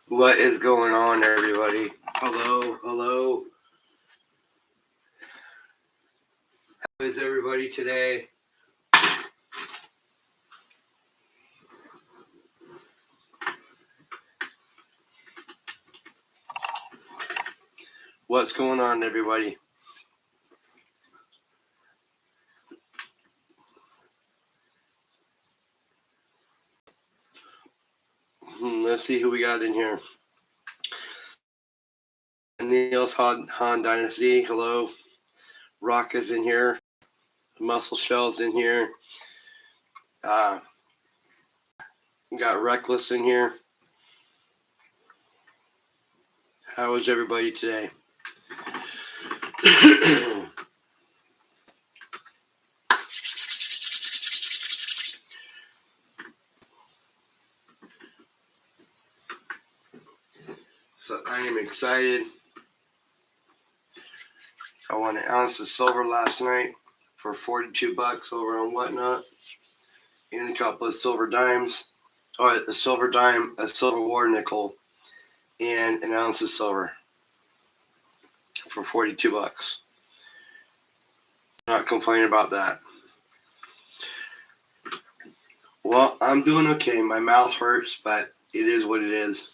What is going on, everybody? Hello. How is everybody today? What's going on, everybody? Let's see who we got in here. Niels Han Dynasty, hello. Rock is in here. Muscle Shell's in here. Got Reckless in here. How is everybody today? So I am excited. I won an ounce of silver last night for $42 over on Whatnot, and a couple of silver dimes. A silver dime, a silver war nickel, and an ounce of silver for $42. Not complaining about that. Well, I'm doing okay. My mouth hurts, but it is what it is.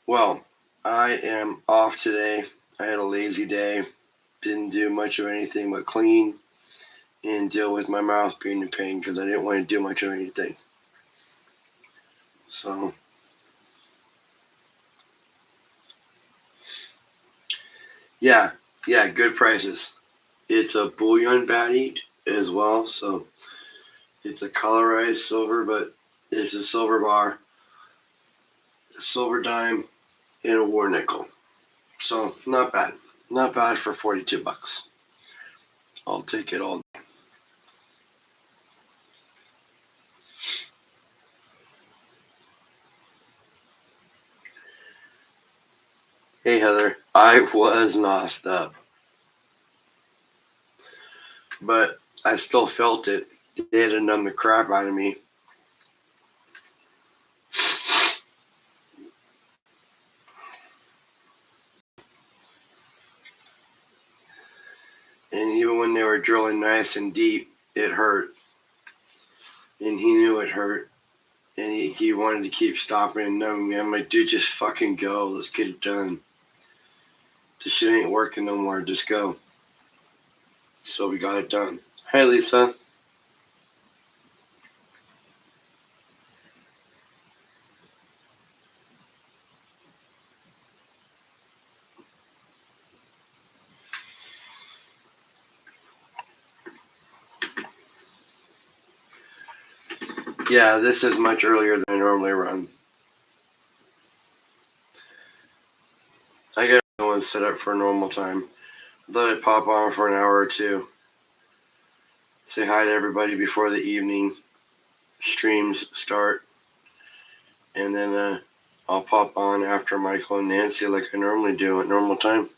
Well, I am off today. I had a lazy day. Didn't do much of anything but clean and deal with my mouth being in pain because I didn't want to do much of anything. So, yeah, good prices. It's a bullion batty as well, so it's a colorized silver, but it's a silver bar, a silver dime, and a war nickel. So not bad. Not bad for $42. I'll take it all. Hey Heather, I was nosed up, but I still felt it. They had to numb the crap out of me. And even when they were drilling nice and deep, it hurt. And he knew it hurt. And he wanted to keep stopping and numbing me. I'm like, dude, just fucking go. Let's get it done. This shit ain't working no more. Just go. So we got it done. Hey, Lisa. Yeah, this is much earlier than I normally run. I got no one set up for a normal time. Let it pop on for an hour or two. Say hi to everybody before the evening streams start. And then I'll pop on after Michael and Nancy like I normally do at normal time.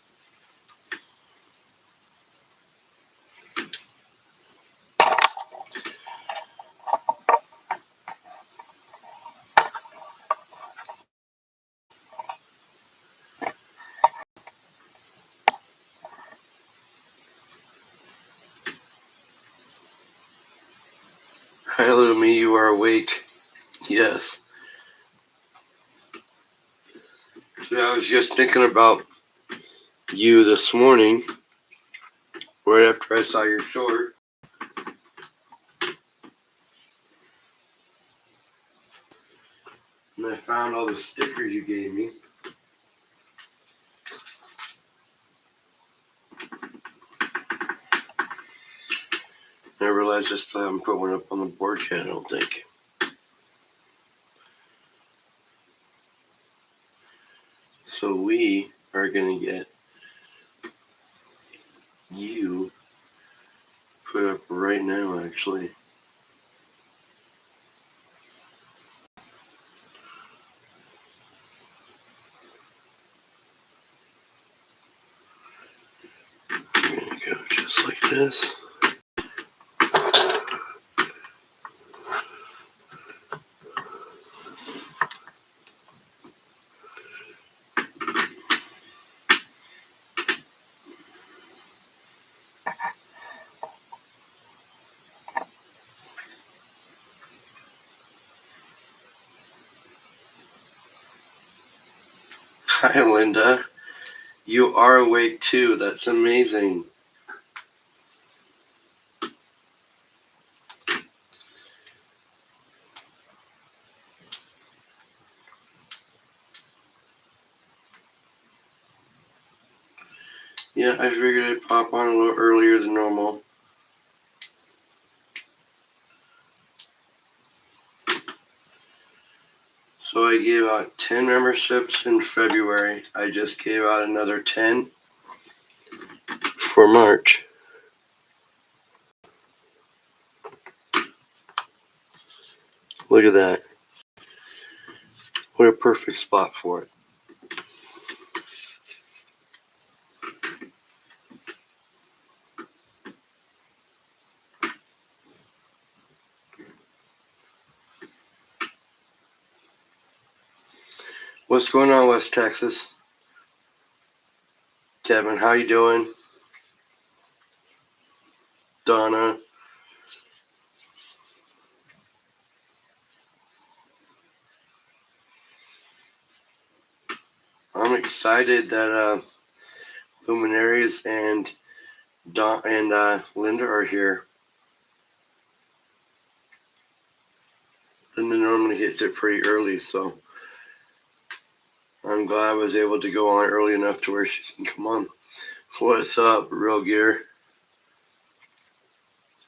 Hello, me, you are awake. Yes. So I was just thinking about you this morning, right after I saw your short. And I found all the stickers you gave me. I realized I still haven't put one up on the board yet, I don't think. So we are going to get you put up right now, actually. I'm going to go just like this. Hi, Linda. You are awake too. That's amazing. Yeah, I figured I'd pop on a little earlier than normal. So I gave out 10 memberships in February. I just gave out another 10 for March. Look at that. What a perfect spot for it. What's going on, West Texas? Kevin, how you doing? Donna. I'm excited that Luminaries and Linda are here. Linda normally gets it pretty early, so I'm glad I was able to go on early enough to where she can come on. What's up, Real Gear?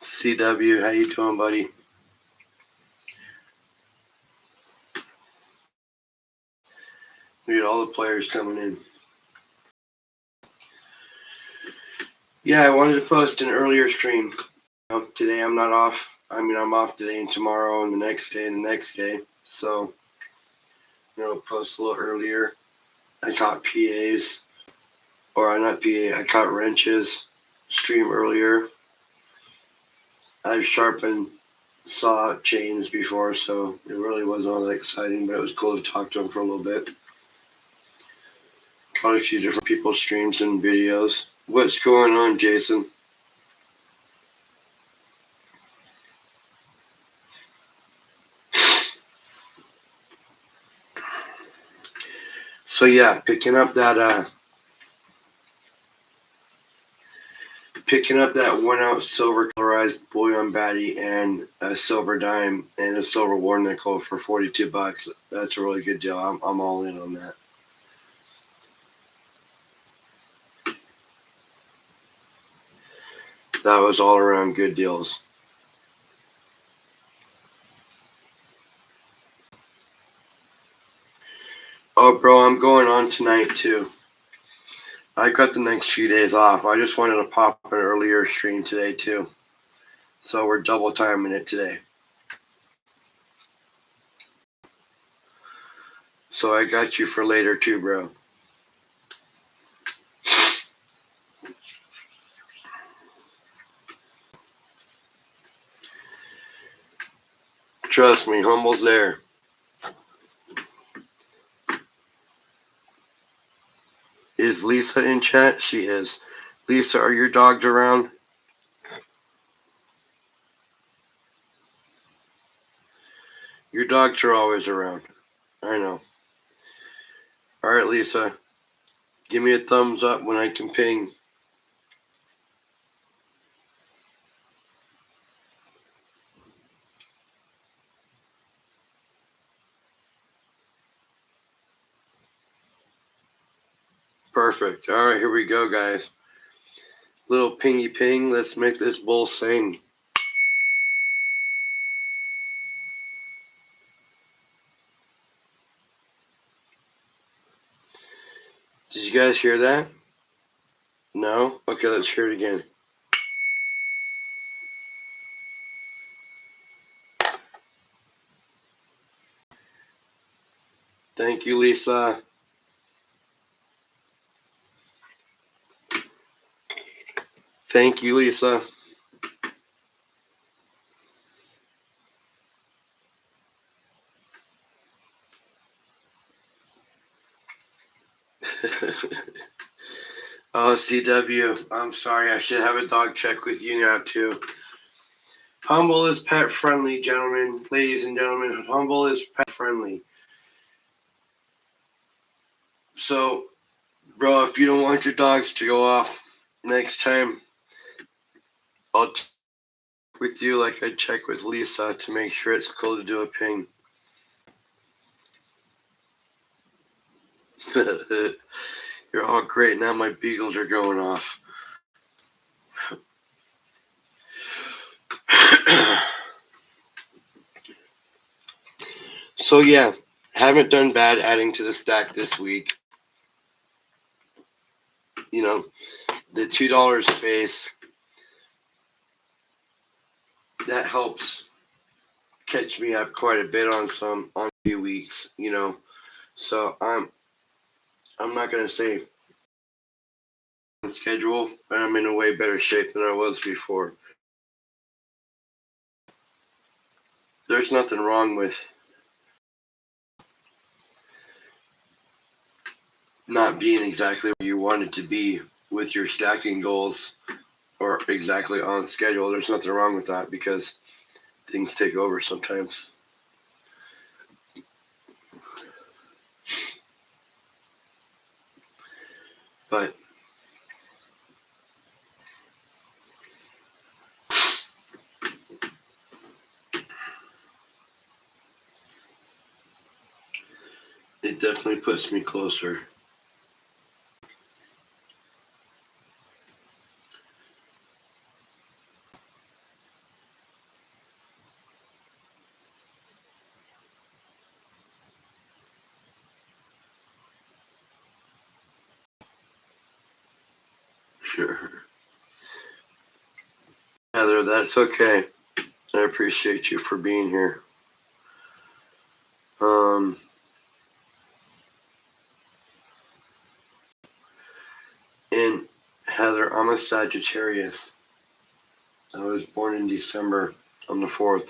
CW, how you doing, buddy? We got all the players coming in. Yeah, I wanted to post an earlier stream. Today I'm not off. I'm off today and tomorrow and the next day and the next day. So, post a little earlier. I caught PAs, or not PA, I caught wrenches stream earlier. I've sharpened saw chains before, so it really wasn't all that exciting, but it was cool to talk to them for a little bit. Caught a few different people's streams and videos. What's going on, Jason? So yeah, picking up that 1-ounce silver colorized bullion baddie and a silver dime and a silver war nickel for $42. That's a really good deal. I'm all in on that. That was all around good deals. Oh, bro, I'm going on tonight too. I got the next few days off. I just wanted to pop an earlier stream today too. So we're double timing it today. So I got you for later too, bro. Trust me, Humble's there. Is Lisa in chat? She is. Lisa, are your dogs around? Your dogs are always around. I know. All right, Lisa. Give me a thumbs up when I can ping. Perfect. All right, here we go, guys. Little pingy ping. Let's make this bull sing. guys hear that? No? Okay, let's hear it again. Thank you, Lisa. Thank you, Lisa. Oh, CW, I'm sorry. I should have a dog check with you now, too. Humble is pet friendly, gentlemen. Ladies and gentlemen, Humble is pet friendly. So, bro, if you don't want your dogs to go off next time, I'll check with you like I check with Lisa to make sure it's cool to do a ping. You're all great. Now my beagles are going off. So yeah, haven't done bad adding to the stack this week. You know, the $2 space, that helps catch me up quite a bit on a few weeks, you know. So I'm not gonna say on schedule, but I'm in a way better shape than I was before. There's nothing wrong with not being exactly where you wanted to be with your stacking goals or exactly on schedule. There's nothing wrong with that because things take over sometimes. But it definitely puts me closer. Sure. Heather, that's okay. I appreciate you for being here. And Heather, I'm a Sagittarius. I was born in December on the 4th.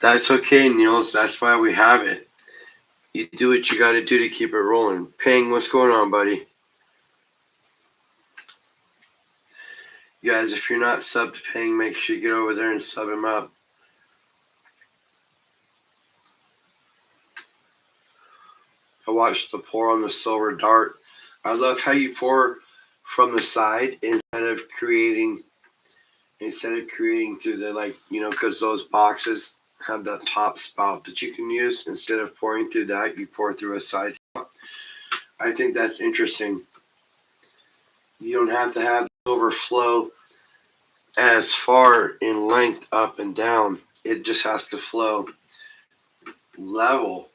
That's okay, Niels. That's why we have it. You do what you gotta do to keep it rolling. Ping, what's going on, buddy? You guys, if you're not subbed to Ping, make sure you get over there and sub him up. I watched the pour on the silver dart. I love how you pour from the side instead of creating through the, like, you know, because those boxes have that top spout that you can use. Instead of pouring through that, you pour through a side spout. I think that's interesting. You don't have to have the overflow as far in length up and down. It just has to flow level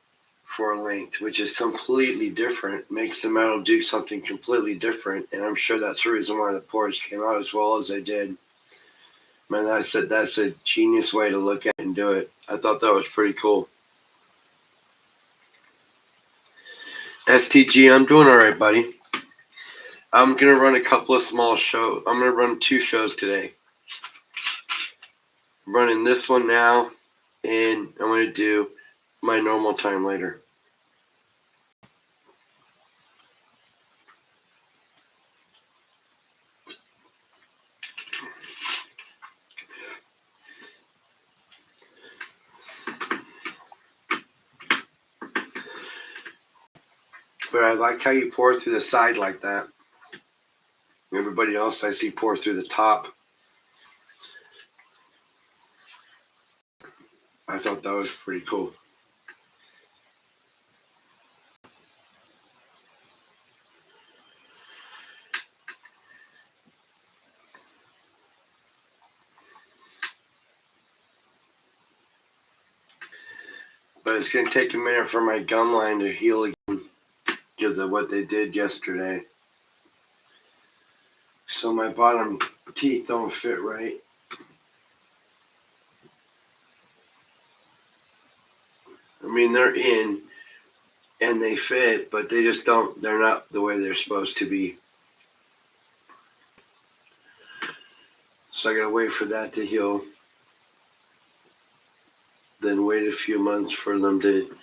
for length, which is completely different. Makes the metal do something completely different, and I'm sure that's the reason why the pours came out as well as they did. Man, that's a genius way to look at it and do it. I thought that was pretty cool. STG, I'm doing all right, buddy. I'm gonna run a couple of small shows. I'm gonna run 2 shows today. I'm running this one now, and I'm gonna do my normal time later. But I like how you pour through the side like that. Everybody else I see pour through the top. I thought that was pretty cool. But it's going to take a minute for my gum line to heal again because of what they did yesterday. So my bottom teeth don't fit right. I mean, they're in and they fit, but they just don't, they're not the way they're supposed to be. So I gotta wait for that to heal. Then wait a few months for them to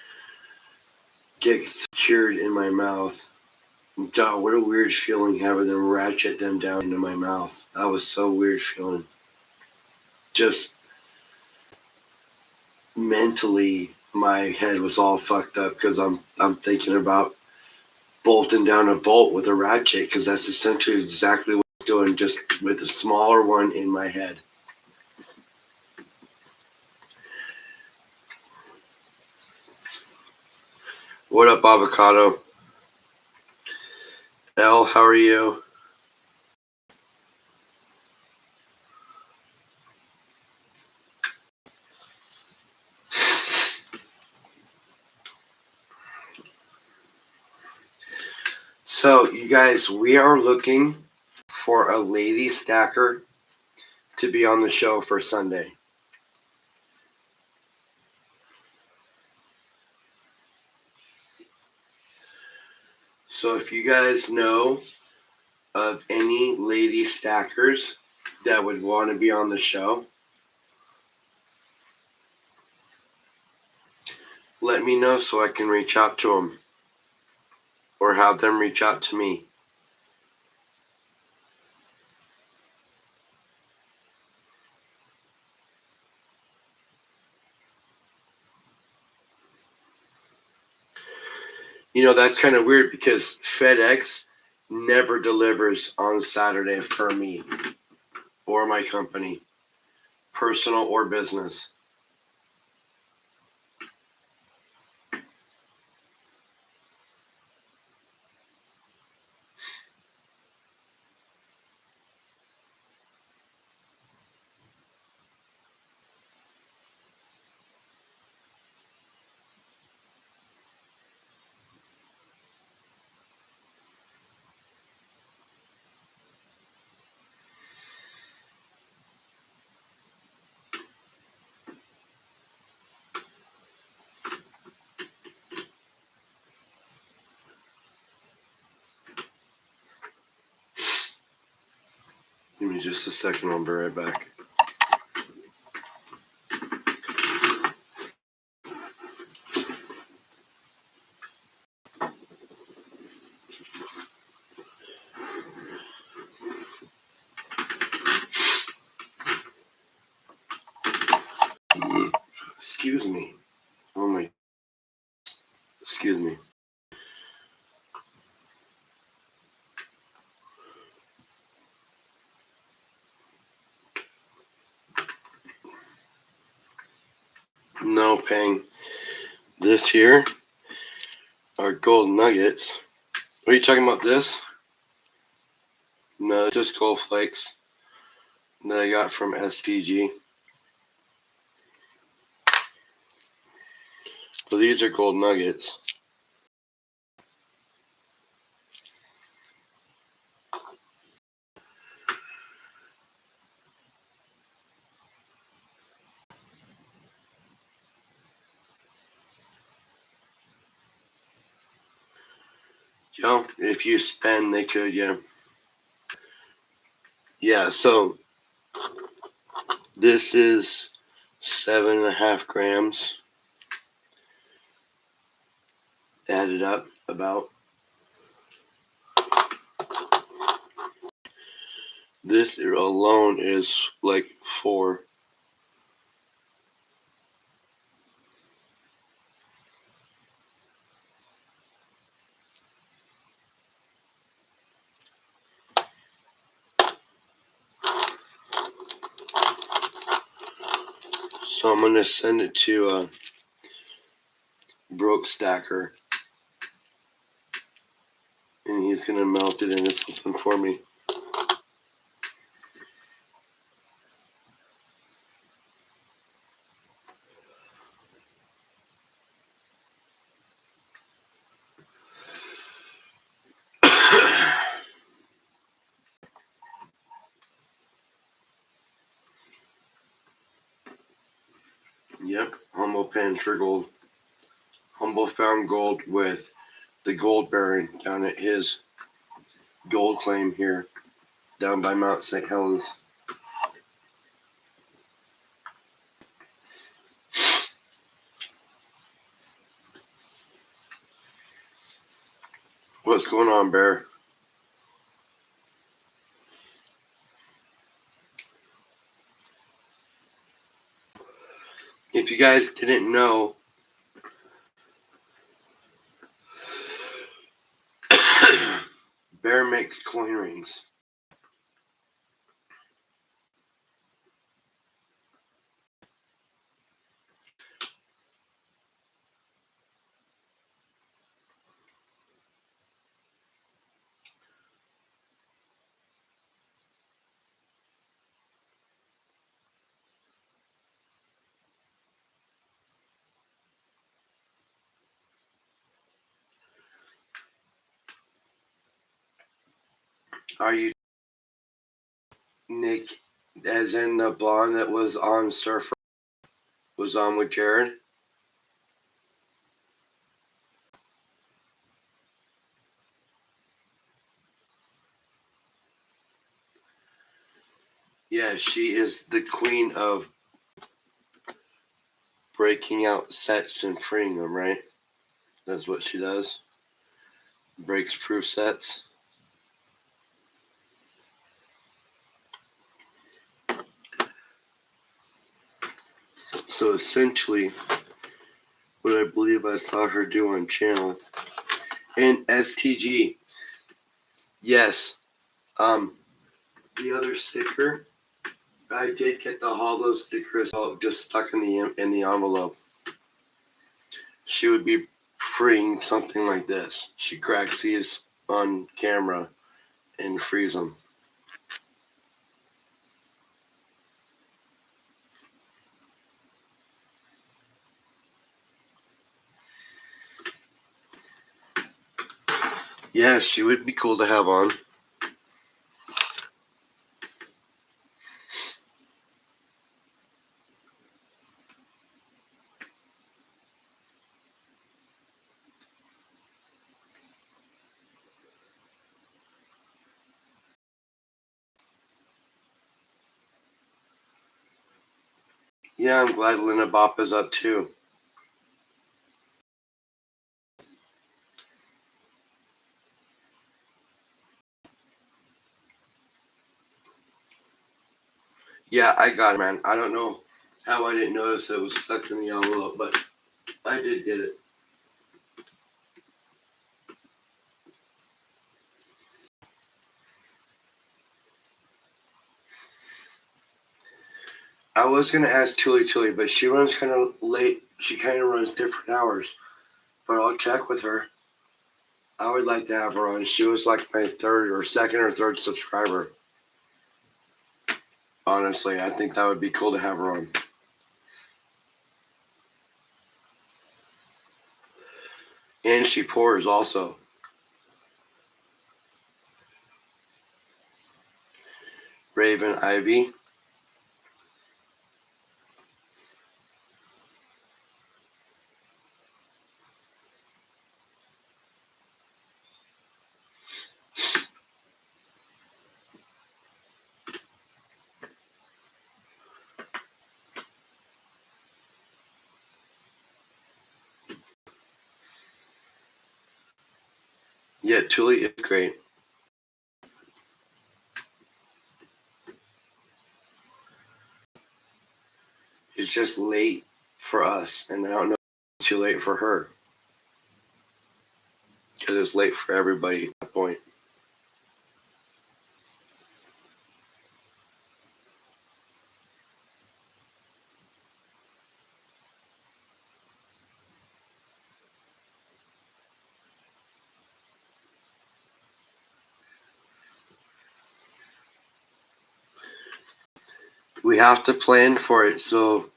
get secured in my mouth. God, what a weird feeling having them ratchet them down into my mouth. That was so weird feeling. Just mentally, my head was all fucked up because I'm thinking about bolting down a bolt with a ratchet because that's essentially exactly what I'm doing, just with a smaller one in my head. What up, Avocado? Elle, how are you? So, you guys, we are looking for a lady stacker to be on the show for Sunday. So, if you guys know of any lady stackers that would want to be on the show, let me know so I can reach out to them or have them reach out to me. You know, that's kind of weird because FedEx never delivers on Saturday for me or my company, personal or business. Give me just a second, I'll be right back. Excuse me. Oh my. Excuse me. No, Pang. This here are gold nuggets. Are you talking about this? No, it's just gold flakes that I got from STG. So these are gold nuggets. You know, if you spend, they could, yeah. Yeah, so this is 7.5 grams added up about. This alone is like 4. So I'm going to send it to Broke Stacker, and he's going to melt it into something for me. Yep, Humble Panther Gold. Humble found gold with the Gold Baron down at his gold claim here, down by Mount St. Helens. What's going on, Bear? If you guys didn't know, Bear makes coin rings. Are you Nick, as in the blonde that was on Surfer, was on with Jared? Yeah, she is the queen of breaking out sets and freeing them, right? That's what she does. Breaks proof sets. So essentially, what I believe I saw her do on channel. And STG, yes, the other sticker, I did get the hollow sticker as well, just stuck in the envelope. She would be freeing something like this. She cracks these on camera and frees them. Yeah, she would be cool to have on. Yeah, I'm glad Linda Bop is up too. Yeah, I got it, man. I don't know how I didn't notice it was stuck in the envelope, but I did get it. I was gonna ask Tilly, but she runs kind of late. She kind of runs different hours, but I'll check with her. I would like to have her on. She was like my second or third subscriber. Honestly, I think that would be cool to have her on. And she pours also. Raven Ivy. Yeah, Tully is great. It's just late for us, and I don't know if it's too late for her. Because it's late for everybody at that point. We have to plan for it. So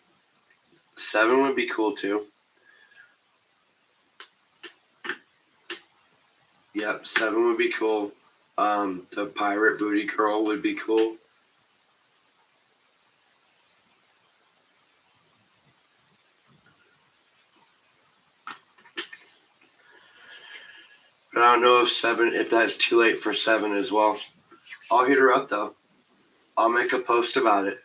7 would be cool too. Yep, 7 would be cool. The pirate booty girl would be cool. But I don't know if that's too late for 7 as well. I'll hit her up though. I'll make a post about it.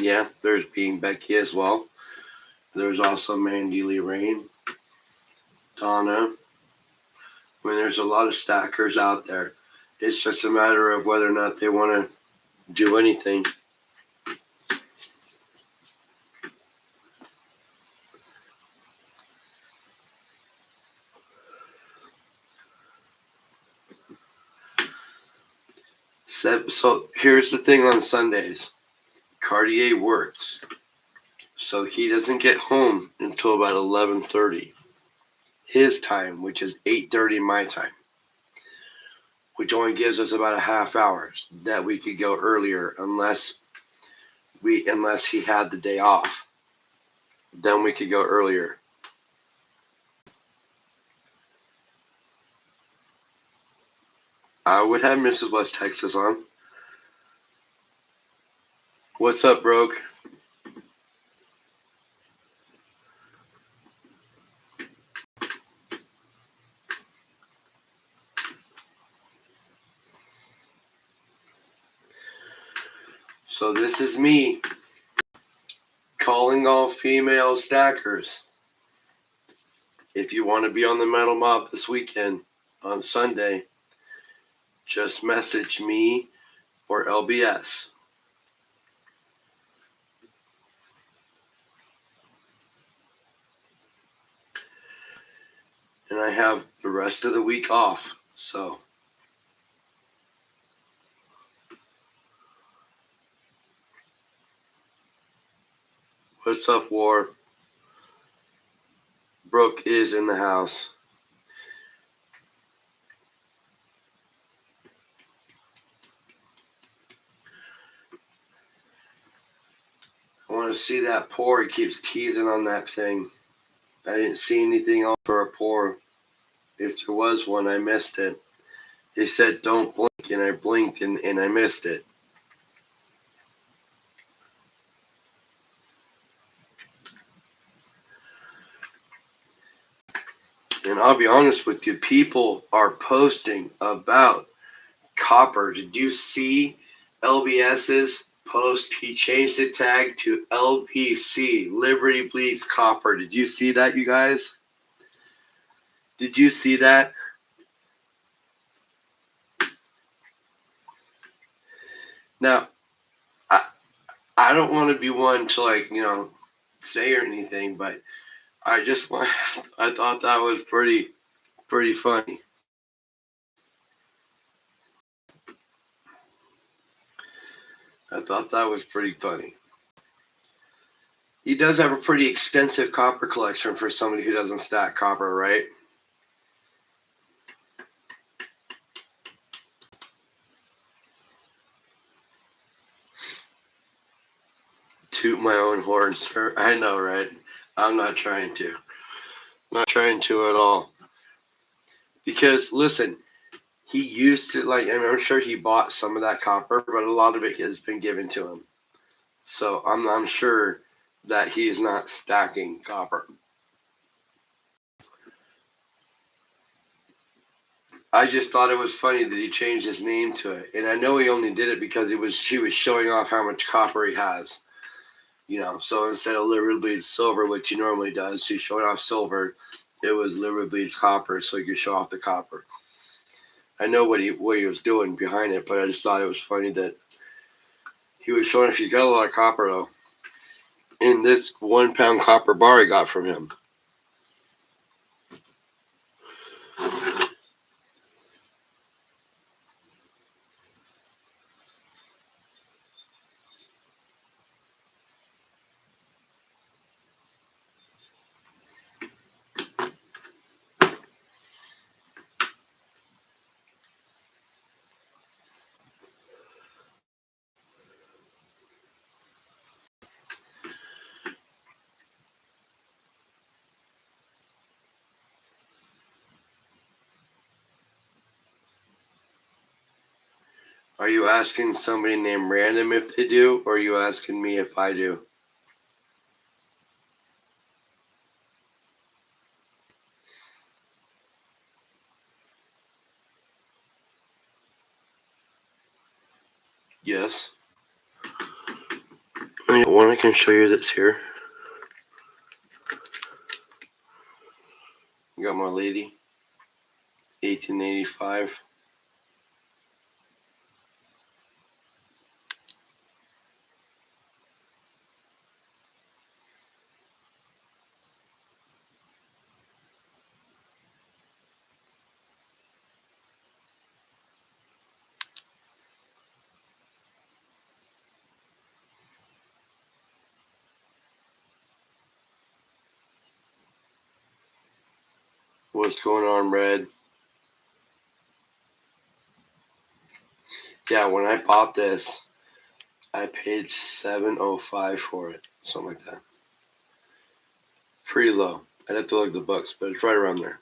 Yeah, there's Being Becky as well. There's also Mandy Lee Rain, Donna. I mean, there's a lot of stackers out there. It's just a matter of whether or not they want to do anything. So here's the thing on Sundays. Cartier works. So he doesn't get home until about 11:30 his time, which is 8:30 my time, which only gives us about a half hour that we could go earlier unless he had the day off. Then we could go earlier. I would have Mrs. West Texas on. What's up, Broke? So this is me calling all female stackers. If you want to be on the Metal Mob this weekend on Sunday, just message me or LBS. And I have the rest of the week off, so what's up, War? Brooke is in the house. I want to see that pour. He keeps teasing on that thing. I didn't see anything else for a pour. If there was one, I missed it. They said don't blink, and I blinked, and I missed it. And I'll be honest with you, people are posting about copper. Did you see LBS's post? He changed the tag to LBC, Liberty Bleeds Copper. Did you see that, you guys? Did you see that? Now, I don't want to be one to say or anything, but I thought that was pretty funny. I thought that was pretty funny. He does have a pretty extensive copper collection for somebody who doesn't stack copper, right? Toot my own horn, sir. I know, right? I'm not trying to. Not trying to at all. Because, listen, he used to, I'm sure he bought some of that copper, but a lot of it has been given to him. So I'm sure that he's not stacking copper. I just thought it was funny that he changed his name to it. And I know he only did it because he was showing off how much copper he has. So instead of Liberty Bleeds Silver, which he normally does, he's showing off silver. It was Liberty Bleeds Copper, so he could show off the copper. I know what he was doing behind it, but I just thought it was funny that he was showing off. He's got a lot of copper though. In this 1 pound copper bar I got from him. Are you asking somebody named Random if they do, or are you asking me if I do? Yes. One I can show you that's here. Got my lady. 1885. What's going on, Red? Yeah, when I bought this, I paid $705 for it, something like that. Pretty low. I'd have to look at the books, but it's right around there.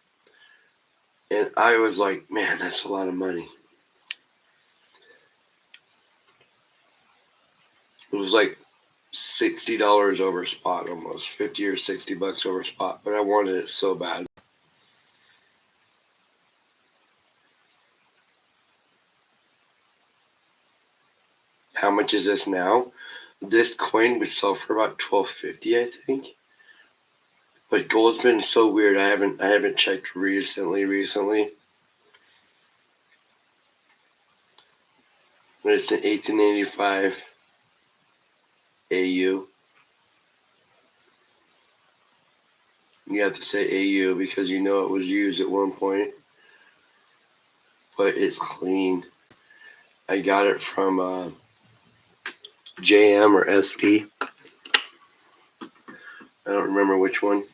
And I was like, man, that's a lot of money. It was like $60 over spot, almost 50 or $60 over spot, but I wanted it so bad. How much is this now? This coin would sell for about $12.50, I think. But gold's been so weird. I haven't checked recently. But it's an 1885 AU. You have to say AU because you know it was used at one point. But it's clean. I got it from JM or SD. I don't remember which one.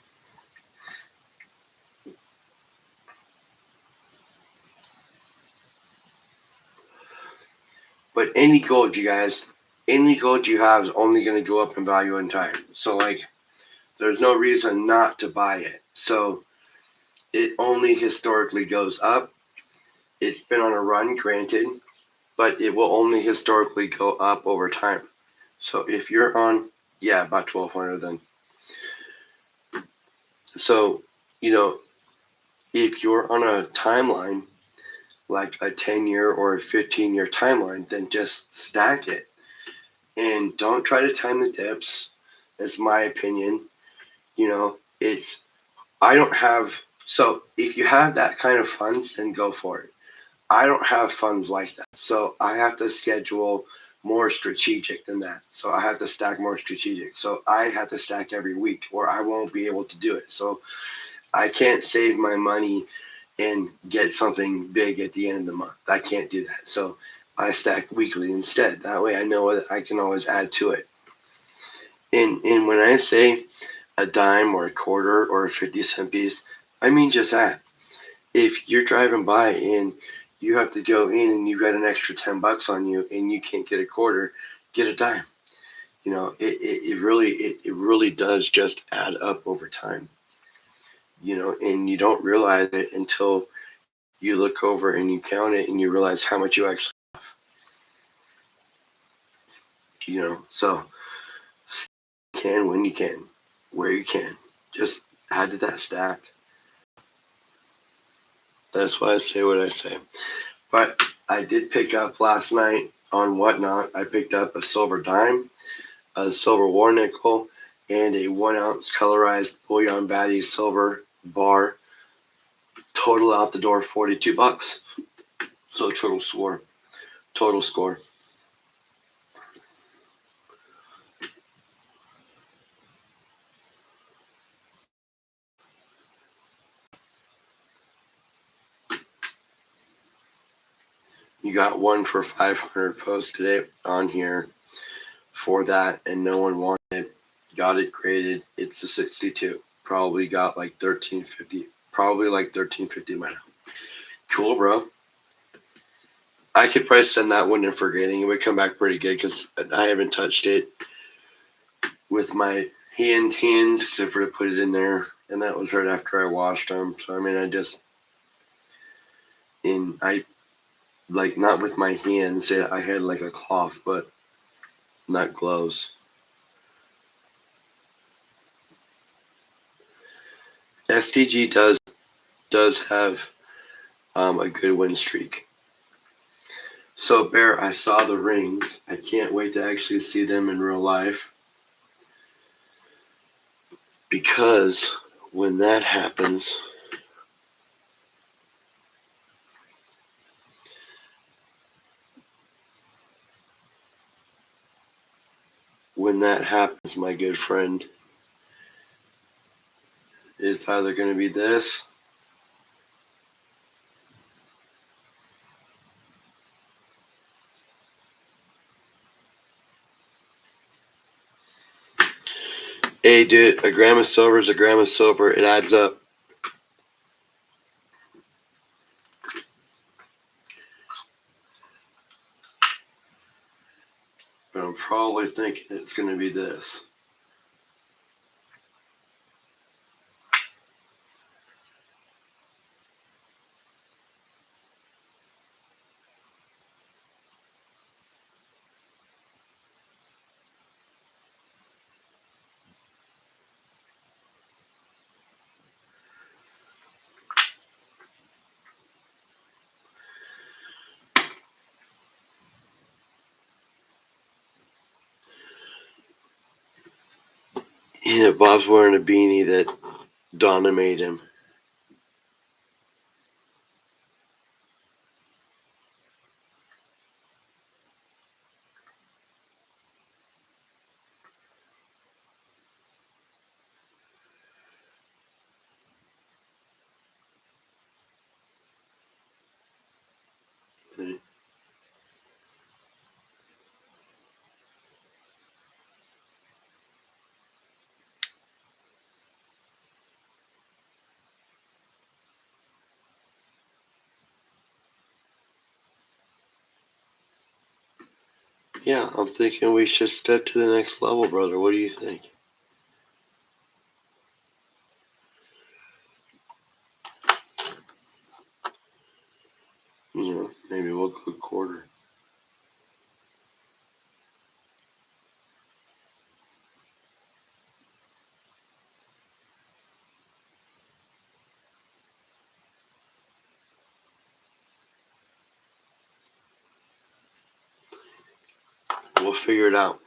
But any gold, you guys, any gold you have is only going to go up in value in time. So, like, there's no reason not to buy it. So, it only historically goes up. It's been on a run, granted, but it will only historically go up over time. So, if you're on, yeah, about 1200 then. So, if you're on a timeline, like a 10-year or a 15-year timeline, then just stack it. And don't try to time the dips. That's my opinion. I don't have, so if you have that kind of funds, then go for it. I don't have funds like that. So I have to schedule more strategic than that. So I have to stack more strategic. So I have to stack every week or I won't be able to do it. So I can't save my money and get something big at the end of the month. I can't do that. So I stack weekly instead. That way I know that I can always add to it. And when I say a dime or a quarter or a 50-cent piece, I mean just that. If you're driving by and you have to go in and you've got an extra $10 on you and you can't get a quarter, get a dime. It really does just add up over time. And you don't realize it until you look over and you count it and you realize how much you actually have. So can when you can, where you can. Just add to that stack. That's why I say what I say. But I did pick up last night on Whatnot. I picked up a silver dime, a silver war nickel, and a 1 ounce colorized bullion baddie silver bar. Total out the door $42. So total score. You got one for 500 posted on here for that, and no one wanted it. Got it graded. It's a 62. Probably got like 1350. Probably like 1350 by now. Cool, bro. I could probably send that one in for grading. It would come back pretty good because I haven't touched it with my hands except for to put it in there, and that was right after I washed them. So I mean, I like not with my hands. I had like a cloth, but not gloves. STG does have a good win streak. So Bear, I saw the rings. I can't wait to actually see them in real life, because when that happens, my good friend, it's either going to be this Hey, dude, a gram of silver is a gram of silver. It adds up. But I'm probably thinking it's going to be this. Yeah, Bob's wearing a beanie that Donna made him. Yeah, I'm thinking we should step to the next level, brother. What do you think? You know, maybe we'll go quarter. We'll figure it out.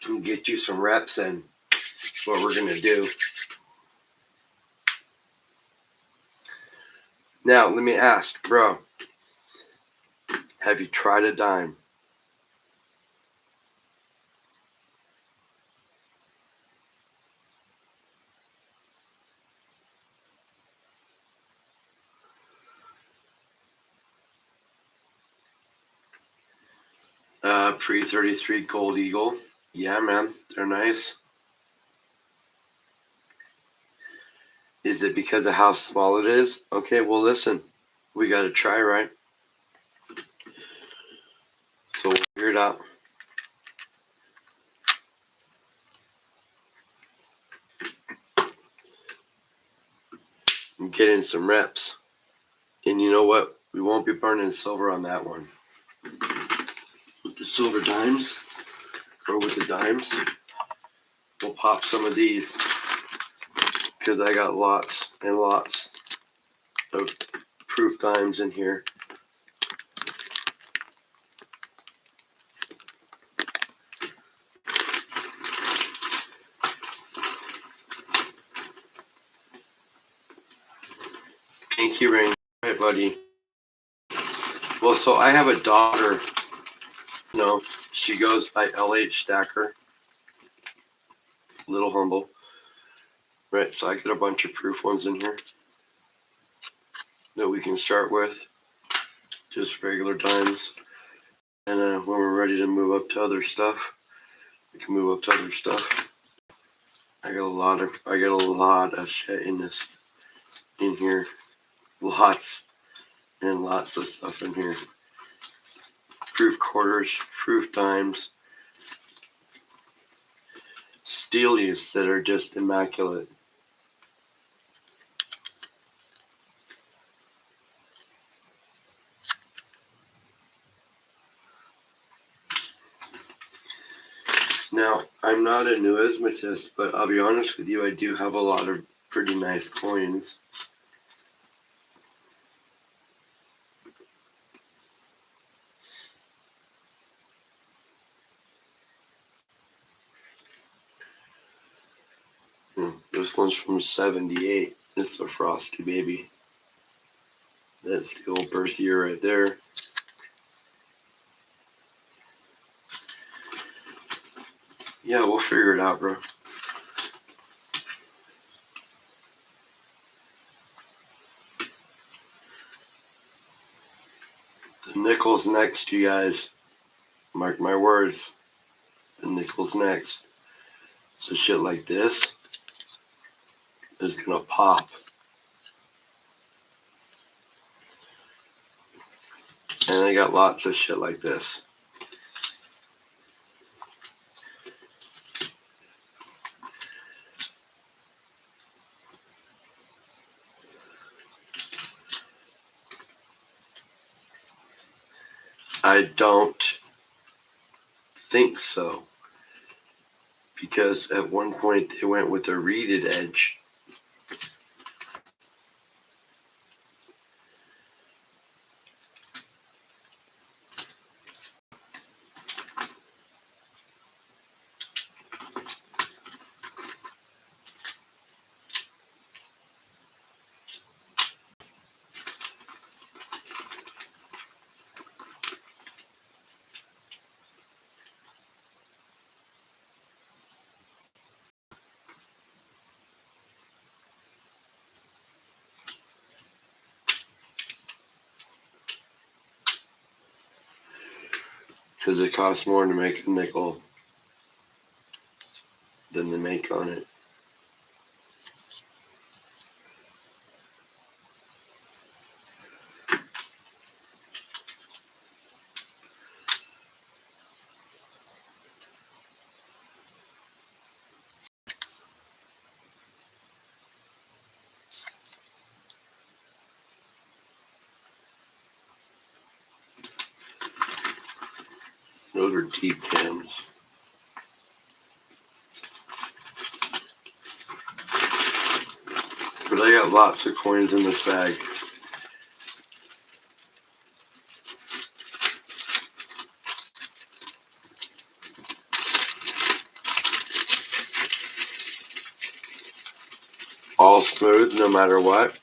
We'll get you some reps in. That's what we're going to do. Now, let me ask, bro. Have you tried a dime? Pre-33 Gold Eagle. Yeah, man. They're nice. Is it because of how small it is? Okay, well, listen. We got to try, right? So we'll figure it out. And get in some reps. And you know what? We won't be burning silver on that one. With the silver dimes, or with the dimes, we'll pop some of these, because I got lots and lots of proof dimes in here. Pinky ring. All right, buddy. Well, so I have a daughter. No, she goes by LH Stacker. Little humble. Right, so I got a bunch of proof ones in here that we can start with. Just regular dimes. And when we're ready to move up to other stuff, we can move up to other stuff. I got a lot of shit in this in here. Lots and lots of stuff in here. Proof quarters, proof dimes, steelies that are just immaculate. Now, I'm not a numismatist, but I'll be honest with you, I do have a lot of pretty nice coins. This one's from 78. It's a Frosty baby. That's the old birth year right there. Yeah, we'll figure it out, bro. The nickel's next, you guys. Mark my words. The nickel's next. So shit like this is gonna pop. And I got lots of shit like this. I don't think so. Because at one point they went with a reeded edge. Because it costs more to make a nickel than the make on it. Those are deep cams. But I got lots of coins in this bag. All smooth no matter what.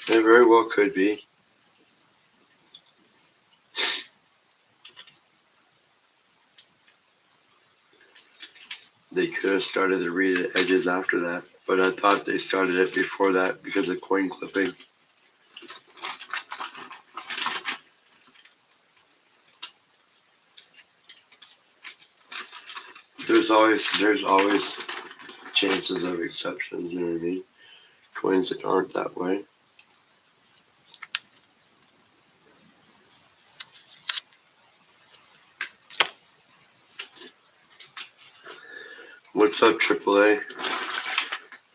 It very well could be. They could have started the reeded edges after that, but I thought they started it before that because of coin clipping. There's always chances of exceptions, you know what I mean? Coins that aren't that way. What's up, AAA?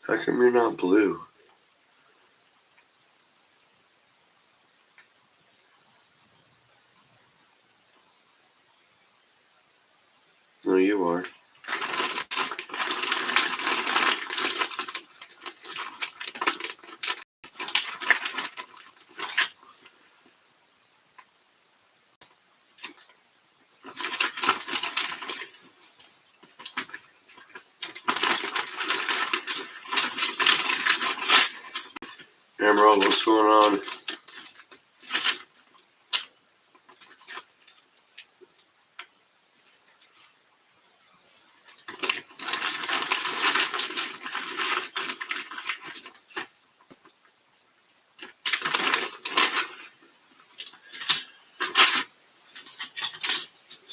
How come you're not blue? No, you are. Emerald, what's going on?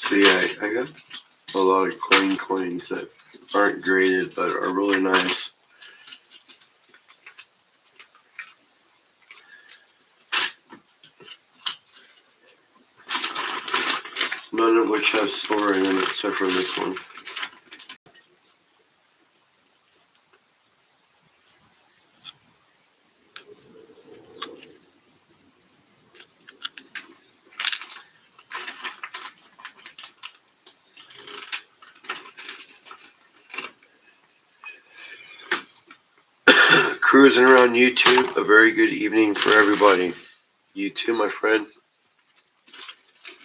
So yeah, I got a lot of coins that aren't graded but are really nice. None of which have silver in them except for this one. Cruising around YouTube, a very good evening for everybody. You too, my friend.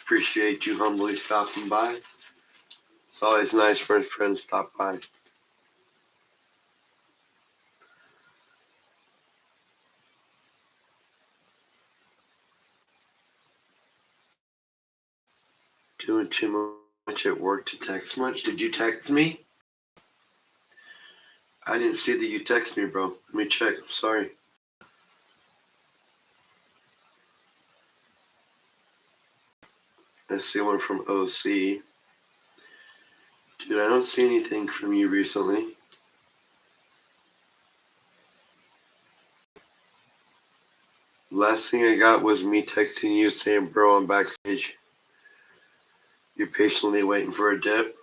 Appreciate you humbly stopping by. It's always nice for friends to stop by. Doing too much at work to text much. Did you text me? I didn't see that you text me, bro. Let me check. Sorry. I see one from OC. Dude, I don't see anything from you recently. Last thing I got was me texting you saying, bro, I'm backstage. You're patiently waiting for a dip.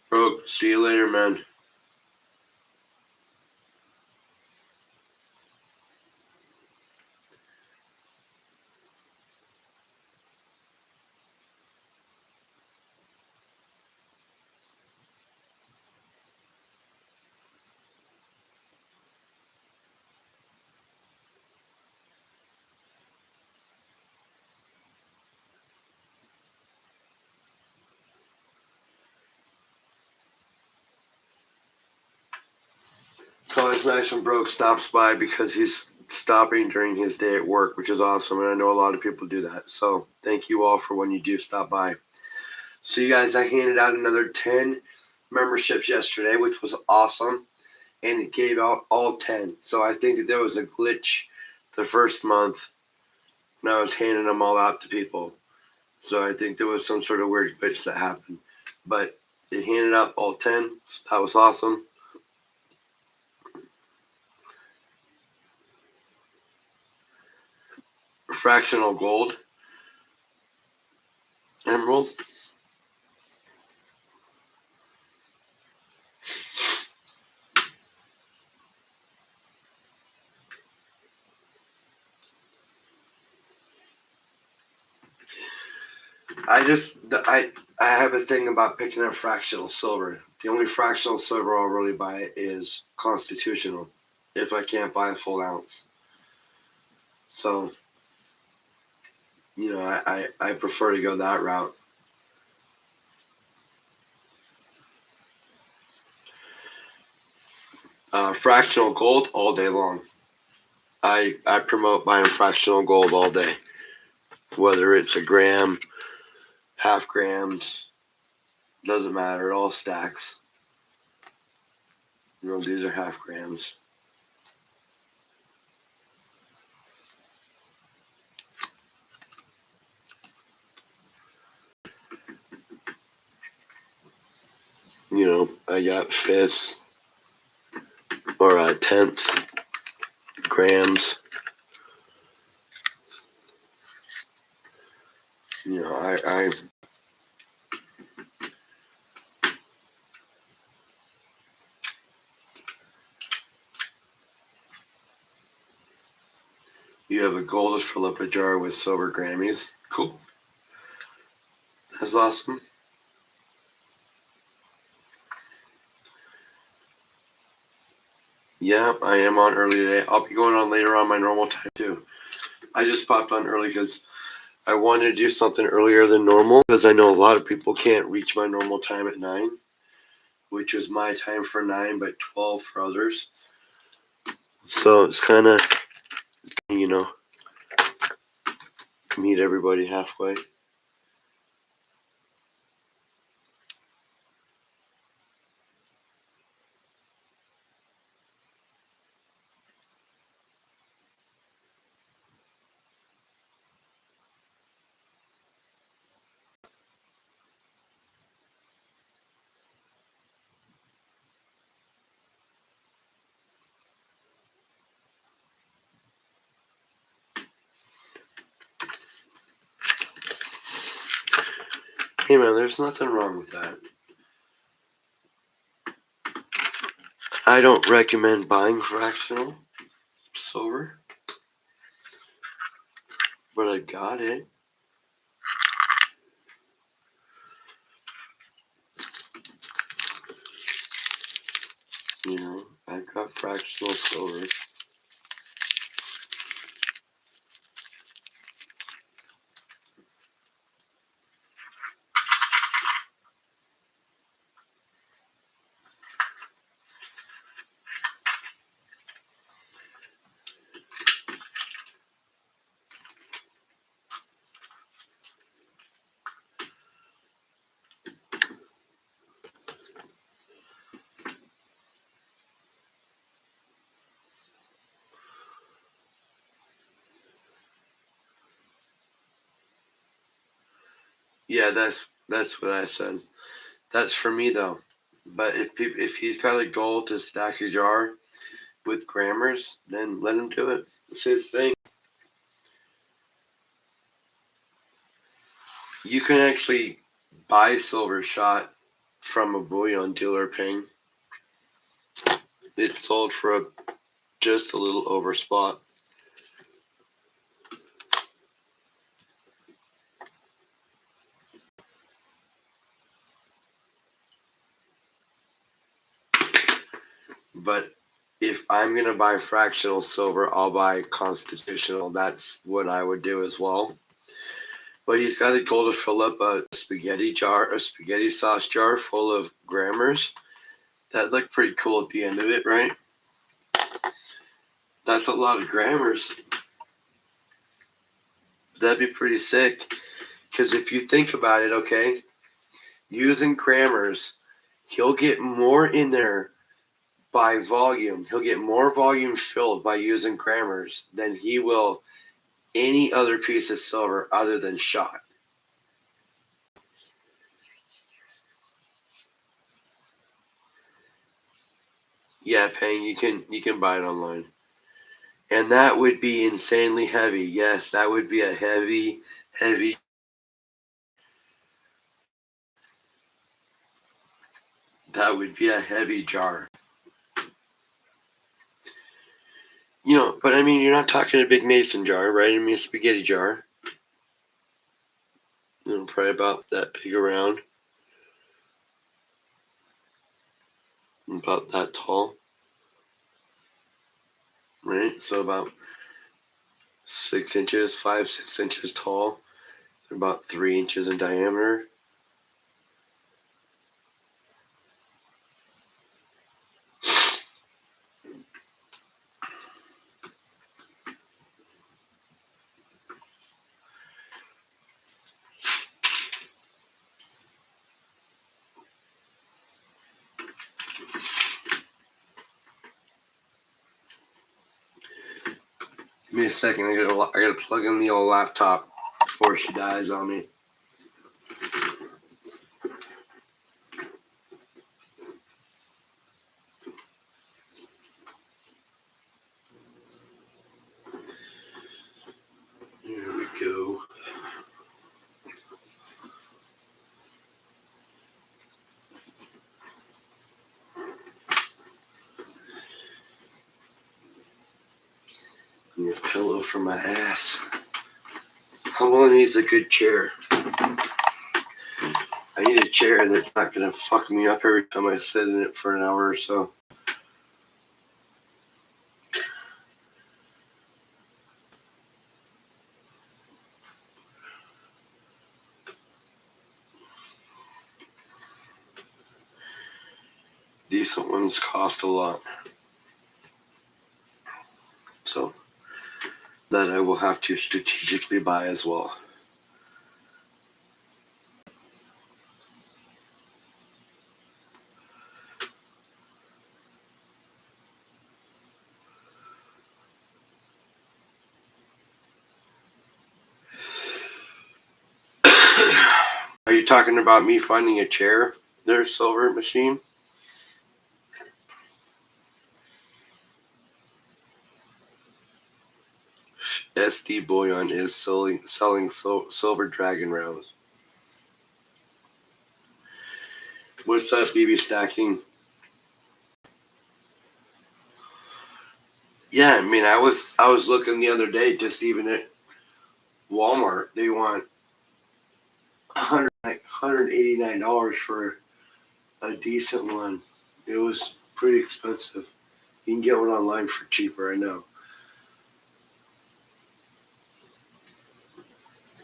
Bro, see you later, man. It's always nice when Broke stops by because he's stopping during his day at work, which is awesome, and I know a lot of people do that. So thank you all for when you do stop by. So you guys, I handed out another 10 memberships yesterday, which was awesome, and it gave out all 10. So I think that there was a glitch the first month when I was handing them all out to people. So I think there was some sort of weird glitch that happened. But it handed out all 10. So that was awesome. Fractional gold. Emerald. I have a thing about picking up fractional silver. The only fractional silver I'll really buy is constitutional if I can't buy a full ounce. So, I prefer to go that route. Fractional gold all day long. I promote buying fractional gold all day, whether it's a gram, half grams, doesn't matter. It all stacks. These are half grams. I got fifths or tenths, grams. I you have a goal to fill up a jar with silver Grammys. Cool. That's awesome. Yeah, I am on early today. I'll be going on later on my normal time too. I just popped on early because I wanted to do something earlier than normal because I know a lot of people can't reach my normal time at 9, which was my time for 9, but 12 for others. So it's kind of, meet everybody halfway. Hey man, there's nothing wrong with that. I don't recommend buying fractional silver, but I got it. I got fractional silver. Yeah, that's what I said. That's for me though. But if he's got a goal to stack a jar with grammars, then let him do it. It's his thing. You can actually buy silver shot from a bullion dealer, Ping. It's sold for just a little over spot. But if I'm gonna buy fractional silver, I'll buy constitutional. That's what I would do as well. But he's got a goal to fill up a spaghetti sauce jar full of grammars. That looked pretty cool at the end of it, right? That's a lot of grammars. That'd be pretty sick. Because if you think about it, okay, using grammars, he'll get more in there by volume. He'll get more volume filled by using grammars than he will any other piece of silver other than shot. Yeah, Pang, you can buy it online. And that would be insanely heavy. Yes, that would be a heavy. That would be a heavy jar. But I mean, you're not talking a big mason jar, right? I mean, a spaghetti jar. Probably about that big around. About that tall. Right? So about 6 inches, 5, 6 inches tall. About 3 inches in diameter. Give me a second. I gotta plug in the old laptop before she dies on me. Here we go. Need a pillow for my ass. How long needs a good chair? I need a chair that's not gonna fuck me up every time I sit in it for an hour or so. Decent ones cost a lot. So that I will have to strategically buy as well. Are you talking about me finding a chair there, Silver Machine? SD Bullion is selling silver dragon rounds. What's up, BB Stacking? Yeah, I mean, I was looking the other day, just even at Walmart, they want $189 for a decent one. It was pretty expensive. You can get one online for cheaper, I know.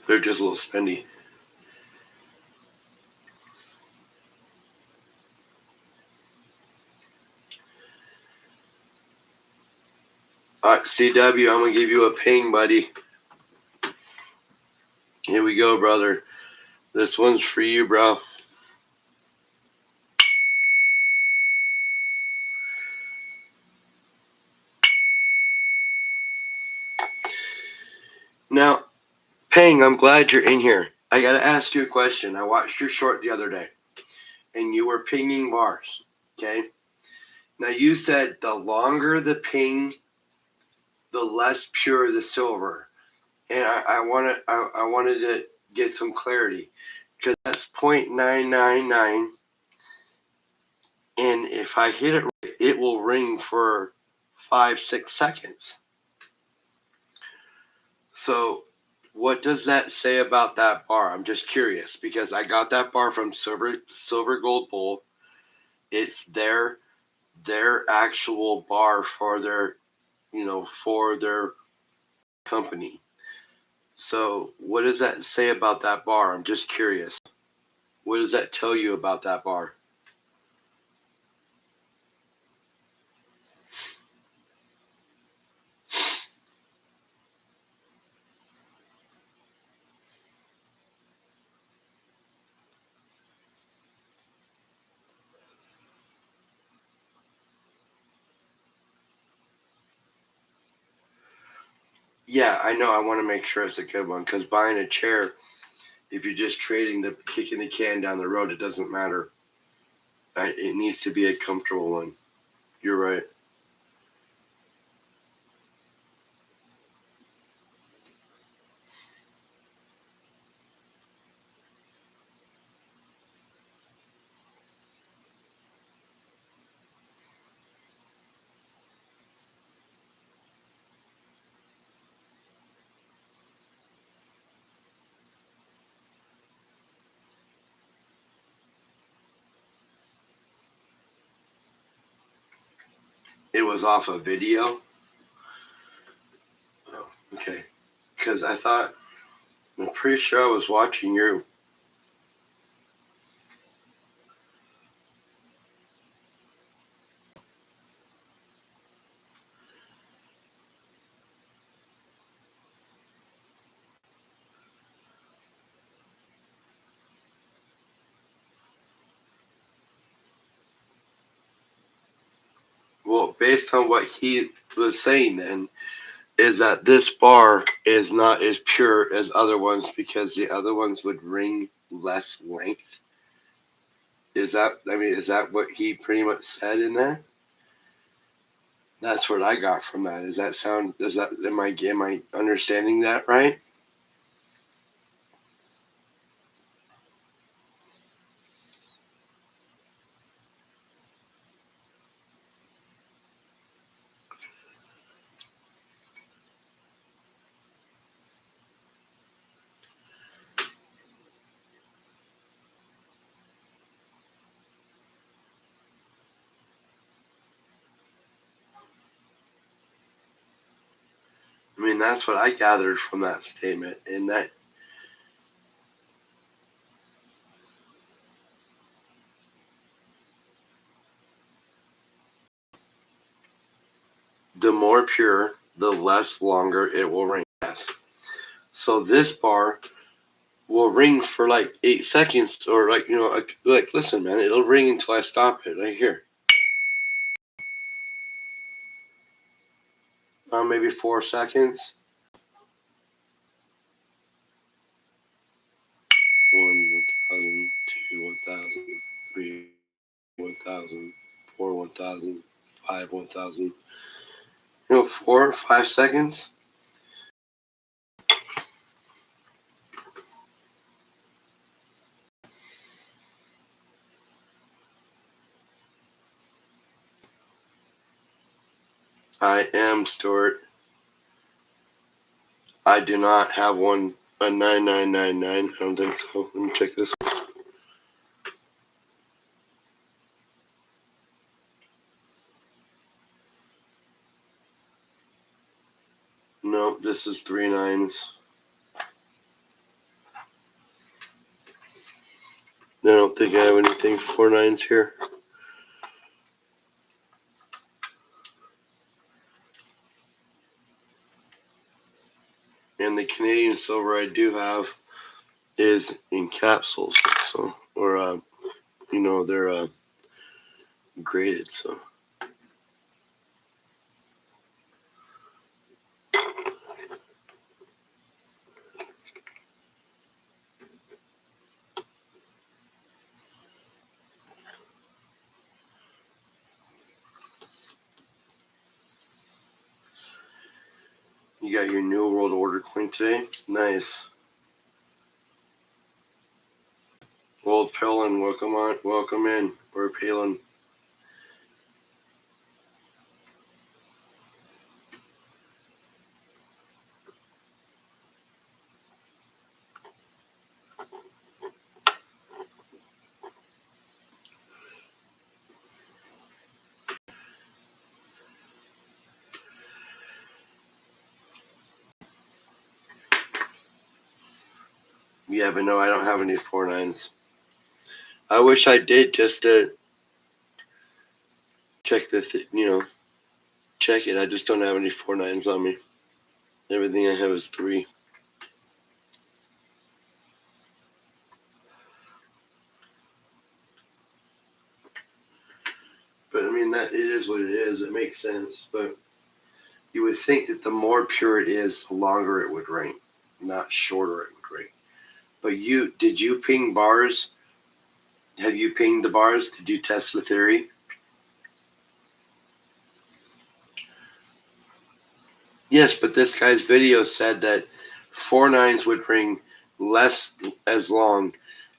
They're just a little spendy. CW, I'm going to give you a ping, buddy. Here we go, brother. This one's for you, bro. Now, Ping, I'm glad you're in here. I got to ask you a question. I watched your short the other day, and you were pinging bars, okay? Now, you said the longer the ping, the less pure the silver. And I wanted to get some clarity, because that's 0.999, and if I hit it right, it will ring for 5-6 seconds. So what does that say about that bar? I'm just curious, because I got that bar from Silver Gold Bull. It's their actual bar for their company. So what does that say about that bar? I'm just curious. What does that tell you about that bar? Yeah, I know. I want to make sure it's a good one, because buying a chair, if you're just kicking the can down the road, it doesn't matter. It needs to be a comfortable one. You're right. It was off a video. Oh, okay. Because I'm pretty sure I was watching you. Well, based on what he was saying then, is that this bar is not as pure as other ones, because the other ones would ring less length. Is that what he pretty much said in that? That's what I got from that. Am I understanding that right? I mean, that's what I gathered from that statement, and that the more pure, the less longer it will ring. Yes. So this bar will ring for like 8 seconds, or like, like listen, man, it'll ring until I stop it right here. Maybe 4 seconds. 1,000, 2, 1,000, 3, 1,000, 4, 1,000, 5, 1,000. 4 or 5 seconds. I am Stuart. I do not have one, a 9999. I don't think so. Let me check this one. No, this is 3 9s. I don't think I have anything 4 9s here. And the Canadian silver I do have is in capsules, so, or they're graded, so. You got your New World Order coin today. Nice. Old Palin, welcome in. We're Palin. Yeah, but no, I don't have any 4 9s. I wish I did, just to check check it. I just don't have any 4 9s on me. Everything I have is 3. But I mean, that it is what it is. It makes sense. But you would think that the more pure it is, the longer it would ring, not shorter it would ring. But did you ping bars? Have you pinged the bars? Did you test the theory? Yes, but this guy's video said that 4 9s would ring less as long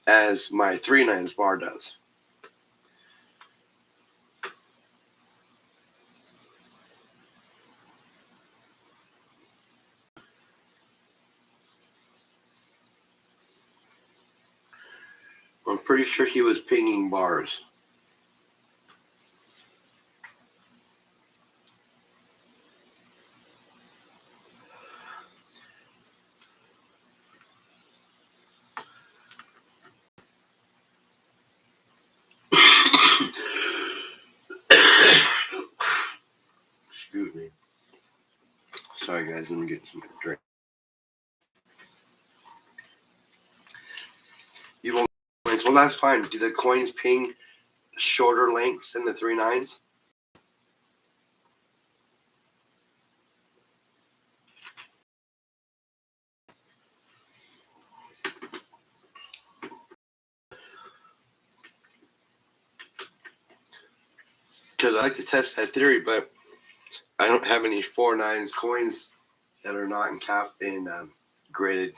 as my 3 9s bar does. I'm pretty sure he was pinging bars. Excuse me. Sorry, guys. Let me get some drink. You won't coins. Well, that's fine. Do the coins ping shorter lengths than the 3 9s? Because I like to test that theory, but I don't have any 4 9s coins that are not in graded.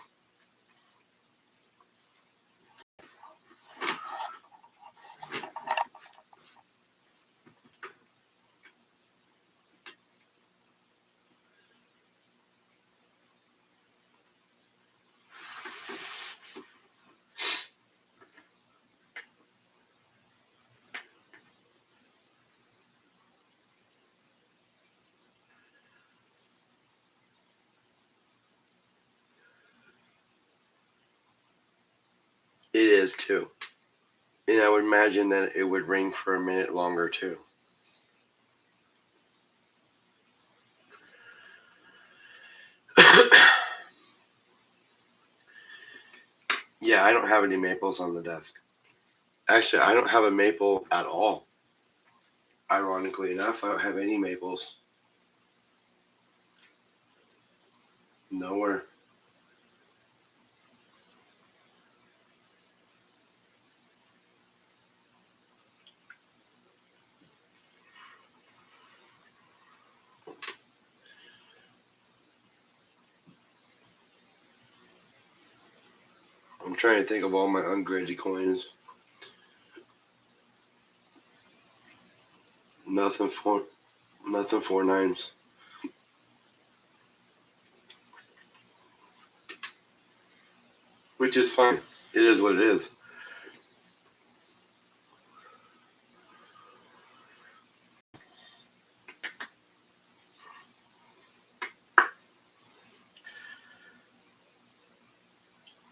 It is too. And I would imagine that it would ring for a minute longer too. have any maples on the desk. Actually, I don't have a maple at all. Ironically enough, I don't have any maples. Nowhere. I'm trying to think of all my ungraded coins. Nothing four nines. Which is fine. It is what it is.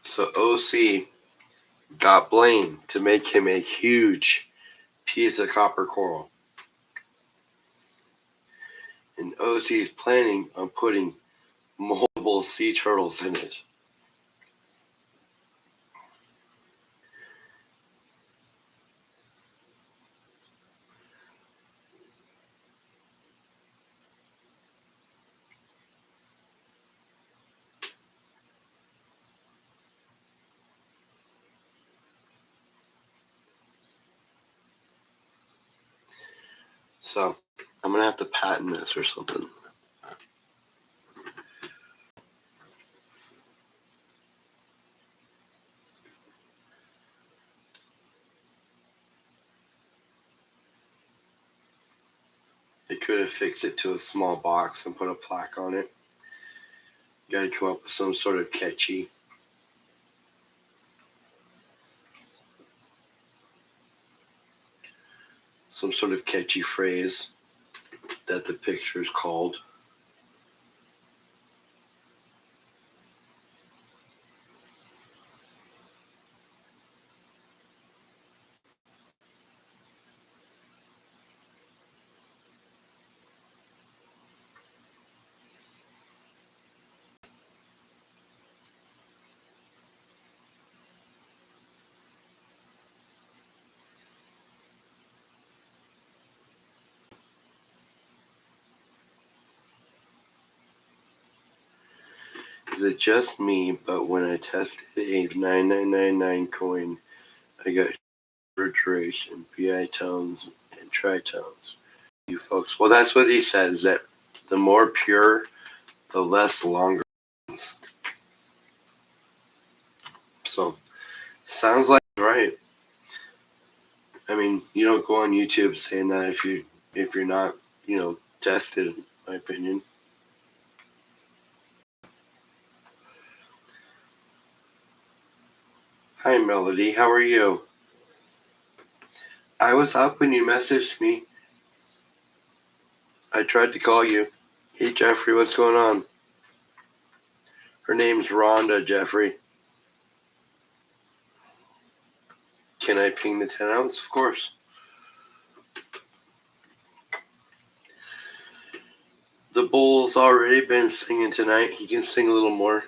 So OC got Blaine to make him a huge piece of copper coral. And OC is planning on putting multiple sea turtles in it. So I'm going to have to patent this or something. They could have fixed it to a small box and put a plaque on it. Got to come up with some sort of catchy phrase that the picture is called. Is it just me, but when I tested a 9999 coin, I got refrigeration, PI tones, and tritones? You folks. Well, that's what he says, that the more pure, the less longer. So, sounds like right. I mean, you don't go on YouTube saying that if you're not, tested, in my opinion. Hi, Melody. How are you? I was up when you messaged me. I tried to call you. Hey, Jeffrey, what's going on? Her name's Rhonda, Jeffrey. Can I ping the 10 ounce? Of course. The bull's already been singing tonight. He can sing a little more.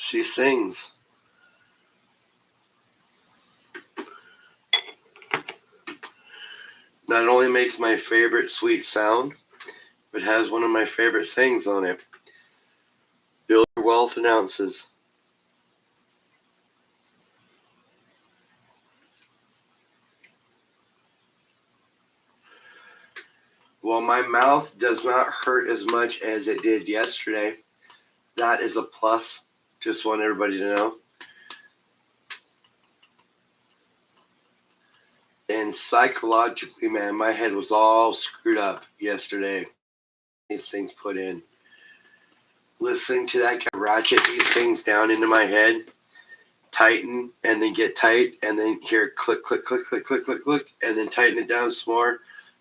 She sings. Not only makes my favorite sweet sound, but has one of my favorite sayings on it. Build your wealth in ounces. Well, my mouth does not hurt as much as it did yesterday. That is a plus. Just want everybody to know. And psychologically, man, my head was all screwed up yesterday. These things put in. Listening to that guy ratchet these things down into my head tighten and then get tight, and then here click, click, click, click, click, click, click, and then tighten it down some more,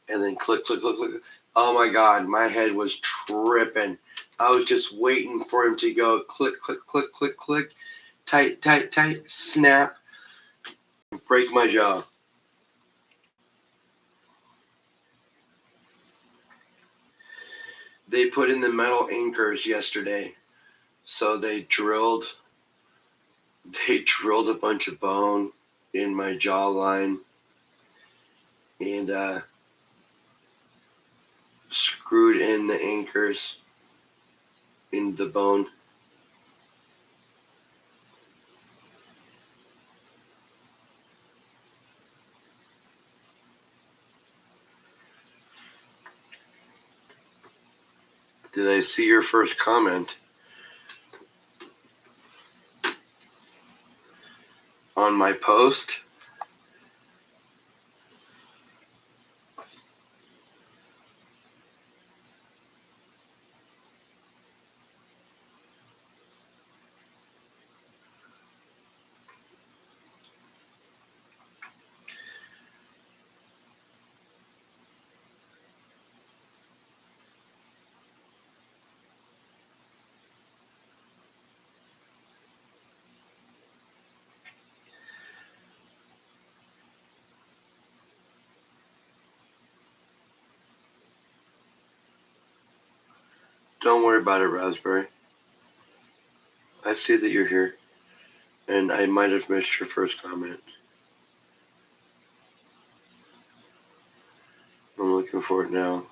and then click, click, click, click. Oh my God, my head was tripping. I was just waiting for him to go click, click, click, click, click, tight, tight, tight, snap, break my jaw. They put in the metal anchors yesterday, so they drilled a bunch of bone in my jawline and screwed in the anchors in the bone. Did I see your first comment on my post? Don't worry about it, Raspberry. I see that you're here, and I might have missed your first comment. I'm looking for it now.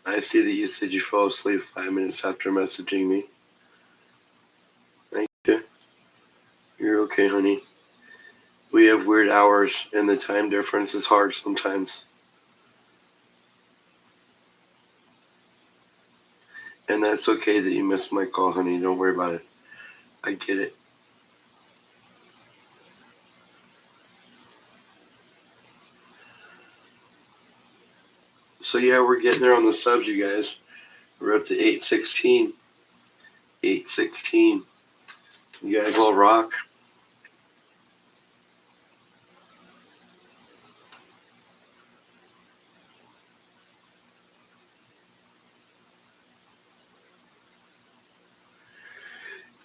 I see that you said you fell asleep 5 minutes after messaging me. Thank you. You're okay, honey. We have weird hours, and the time difference is hard sometimes. And that's okay that you missed my call, honey. Don't worry about it. I get it. So yeah, we're getting there on the subs, you guys. We're up to 816. 816. You guys all rock.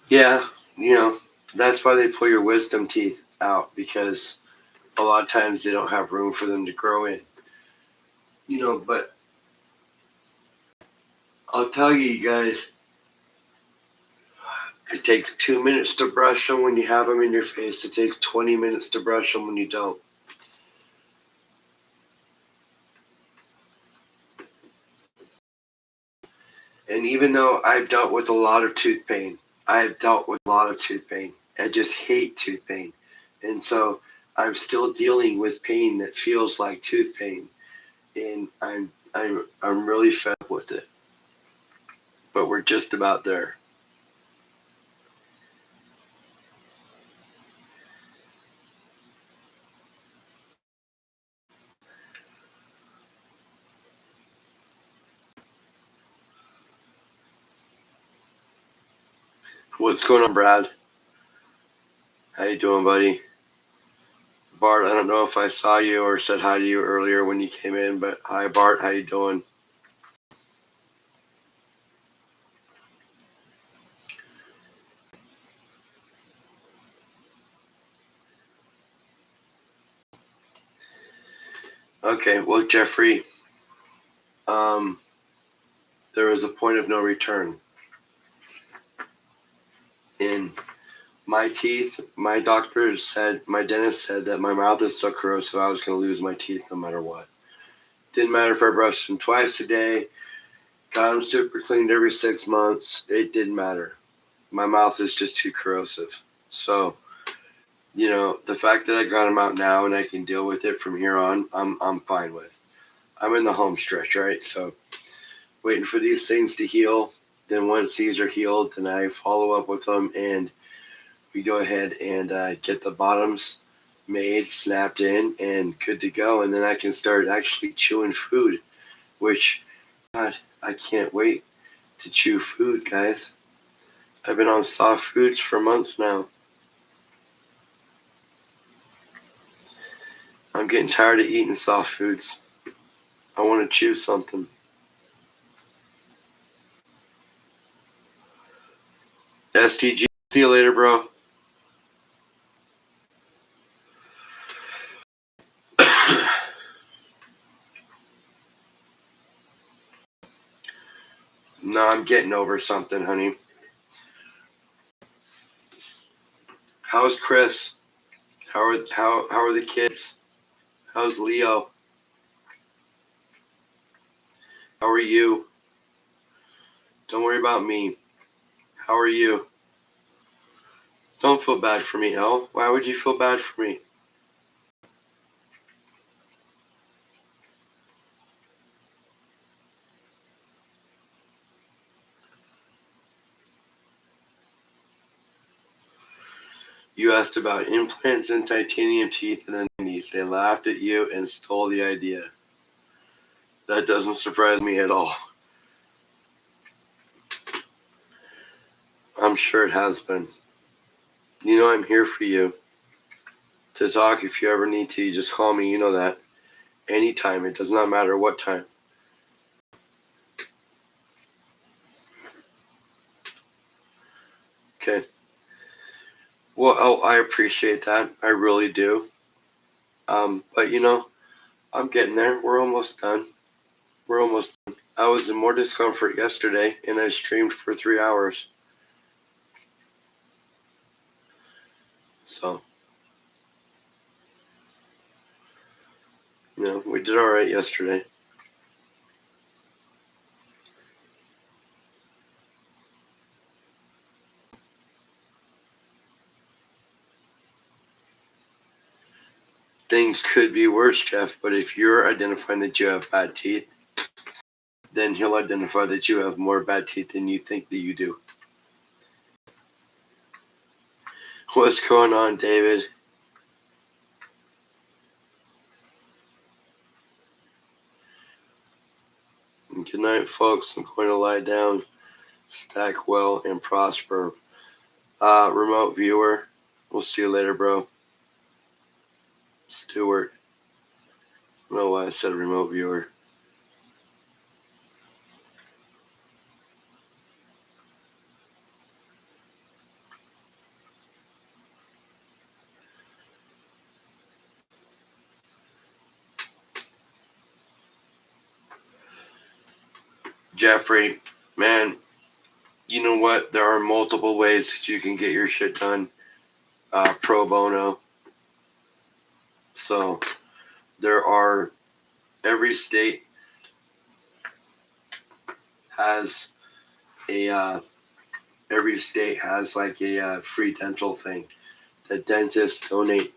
Yeah, that's why they pull your wisdom teeth out, because a lot of times they don't have room for them to grow in. But I'll tell you guys, it takes 2 minutes to brush them when you have them in your face. It takes 20 minutes to brush them when you don't. And even though I've dealt with a lot of tooth pain, I just hate tooth pain. And so I'm still dealing with pain that feels like tooth pain. And I'm really fed up with it. But we're just about there. What's going on, Brad? How you doing, buddy? Bart, I don't know if I saw you or said hi to you earlier when you came in, but hi, Bart. How you doing? Okay, well, Jeffrey, there is a point of no return. In my teeth, my dentist said that my mouth is so corrosive I was going to lose my teeth no matter what. Didn't matter if I brushed them twice a day, got them super cleaned every 6 months. It didn't matter. My mouth is just too corrosive. So, the fact that I got them out now and I can deal with it from here on, I'm fine with. I'm in the home stretch, right? So, waiting for these things to heal. Then once these are healed, then I follow up with them and we go ahead and get the bottoms made, snapped in, and good to go. And then I can start actually chewing food, which, God, I can't wait to chew food, guys. I've been on soft foods for months now. I'm getting tired of eating soft foods. I want to chew something. STG, see you later, bro. No, I'm getting over something, honey. How's Chris? How are the kids? How's Leo? How are you? Don't worry about me. How are you? Don't feel bad for me, Elle. Why would you feel bad for me? You asked about implants and titanium teeth in the 90s. They laughed at you and stole the idea. That doesn't surprise me at all. I'm sure it has been. You know I'm here for you. To talk if you ever need to. You just call me, you know that. Anytime. It does not matter what time. Okay. Well, I appreciate that. I really do. But I'm getting there. We're almost done. I was in more discomfort yesterday, and I streamed for 3 hours. So, we did all right yesterday. Things could be worse, Jeff, but if you're identifying that you have bad teeth, then he'll identify that you have more bad teeth than you think that you do. What's going on, David? Good night, folks. I'm going to lie down, stack well, and prosper. Remote viewer, we'll see you later, bro. Stewart. I don't know why I said remote viewer. Jeffrey, man, you know what? There are multiple ways that you can get your shit done pro bono. So there are, every state has like a free dental thing. The dentists donate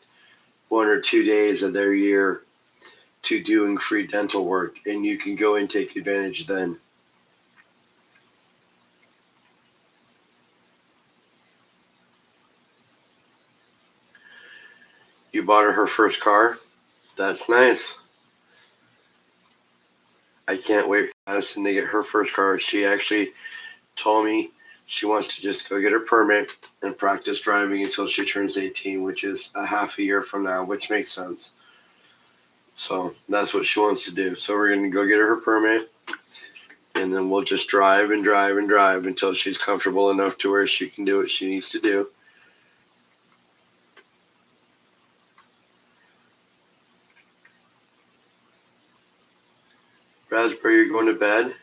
1 or 2 days of their year to doing free dental work, and you can go and take advantage then. You bought her first car? That's nice. I can't wait for Madison to get her first car. She actually told me she wants to just go get her permit and practice driving until she turns 18, which is a half a year from now, which makes sense. So that's what she wants to do. So we're going to go get her permit, and then we'll just drive and drive and drive until she's comfortable enough to where she can do what she needs to do. Raspberry, you're going to bed?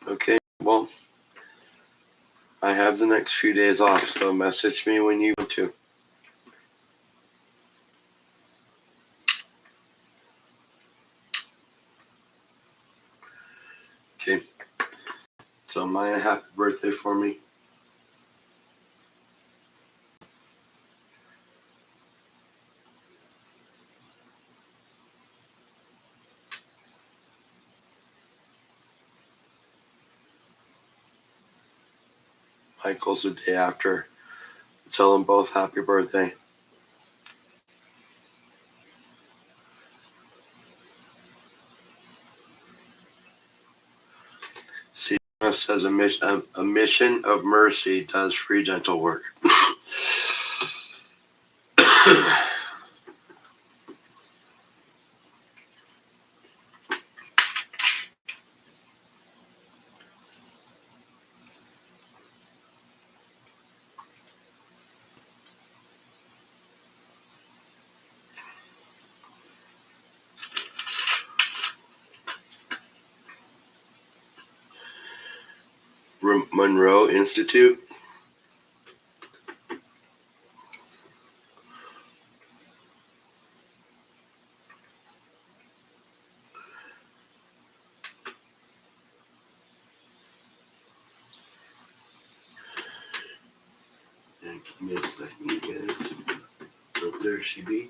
Okay, well, I have the next few days off, so message me when you want to. Okay. So Maya, happy birthday for me. Michael's the day after. Tell them both happy birthday. CMS says a mission of mercy does free dental work. Monroe Institute. And give me a second to get it. Oh, there she be.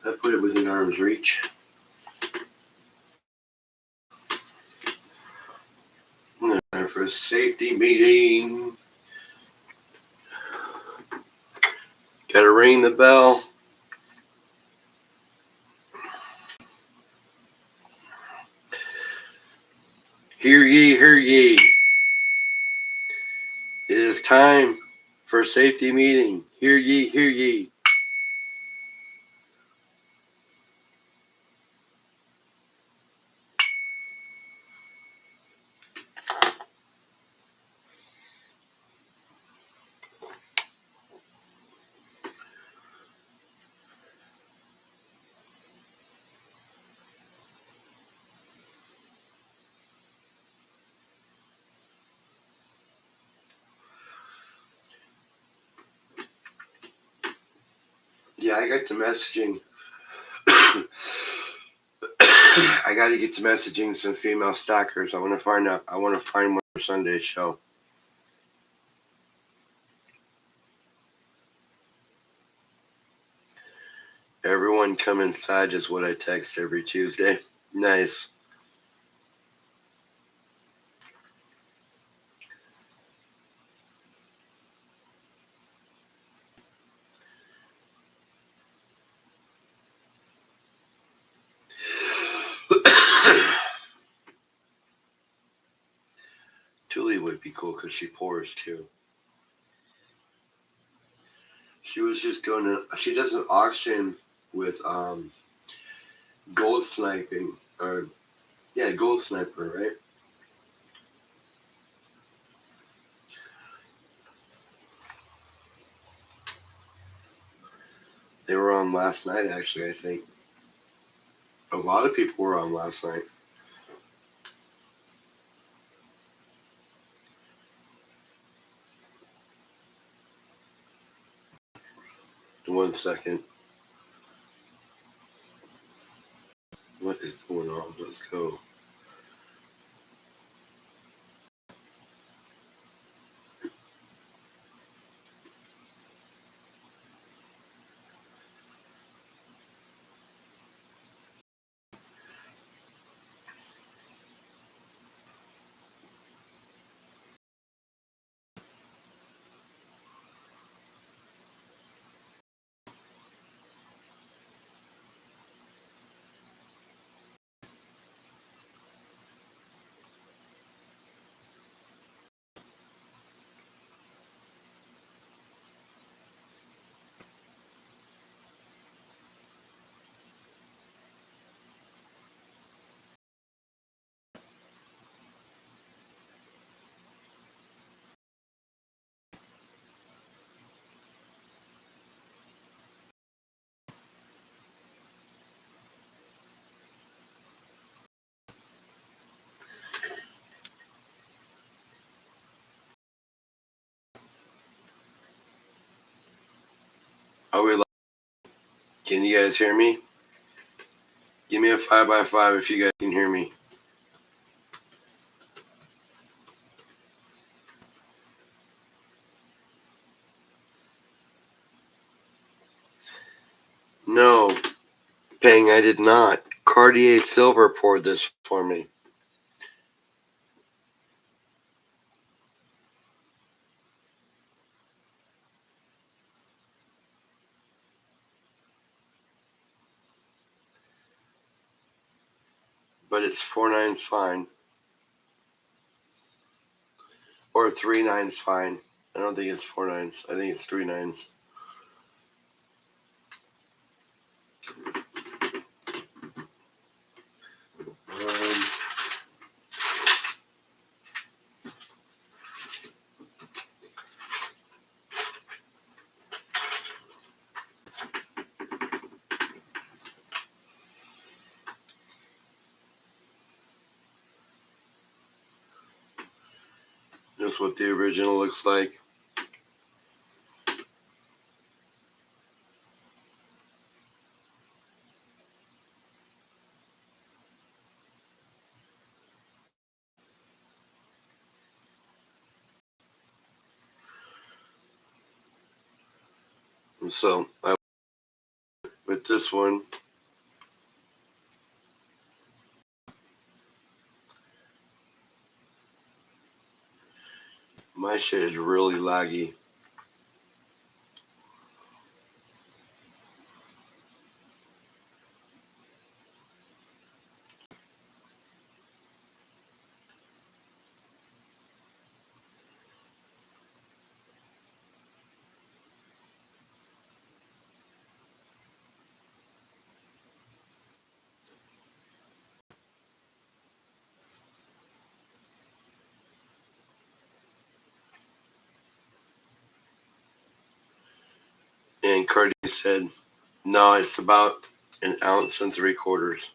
I put it within arm's reach. For a safety meeting. Gotta ring the bell. Hear ye, hear ye. It is time for a safety meeting. Hear ye, hear ye. Yeah, I got the messaging. I got to get to messaging some female stackers. I want to find one for Sunday's show. Everyone come inside is what I text every Tuesday. Nice. Julie would be cool because she pours too. She was just she does an auction with gold sniping, or yeah, gold sniper, right? They were on last night, actually, I think. A lot of people were on last night. One second. What is going on? Let's go. Are we live? Can you guys hear me? Give me a 5x5 if you guys can hear me. No, Peng, I did not. Cartier Silver poured this for me. but it's 4/9's fine. Or 3/9's fine. I don't think it's 4/9. I think it's 3/9. That's what the original looks like. And so with this one, my shit is really laggy. And Cardi said, no, it's about 1 3/4 ounces.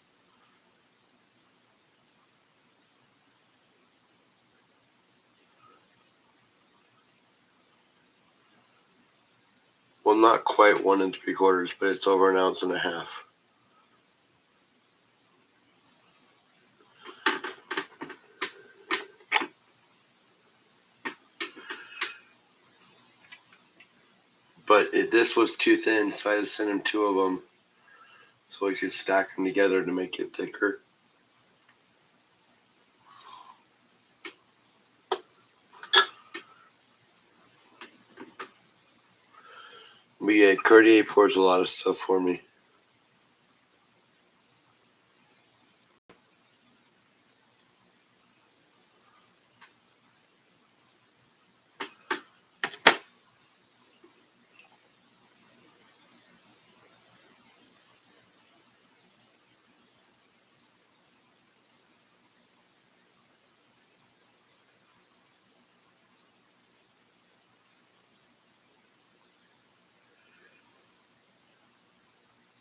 Well, not quite 1 3/4, but it's over 1.5 ounces. But this was too thin, so I had to send him 2 of them so I could stack them together to make it thicker. But yeah, Cartier pours a lot of stuff for me.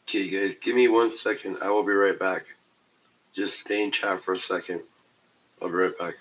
Okay, guys, give me 1 second. I will be right back. Just stay in chat for a second. I'll be right back.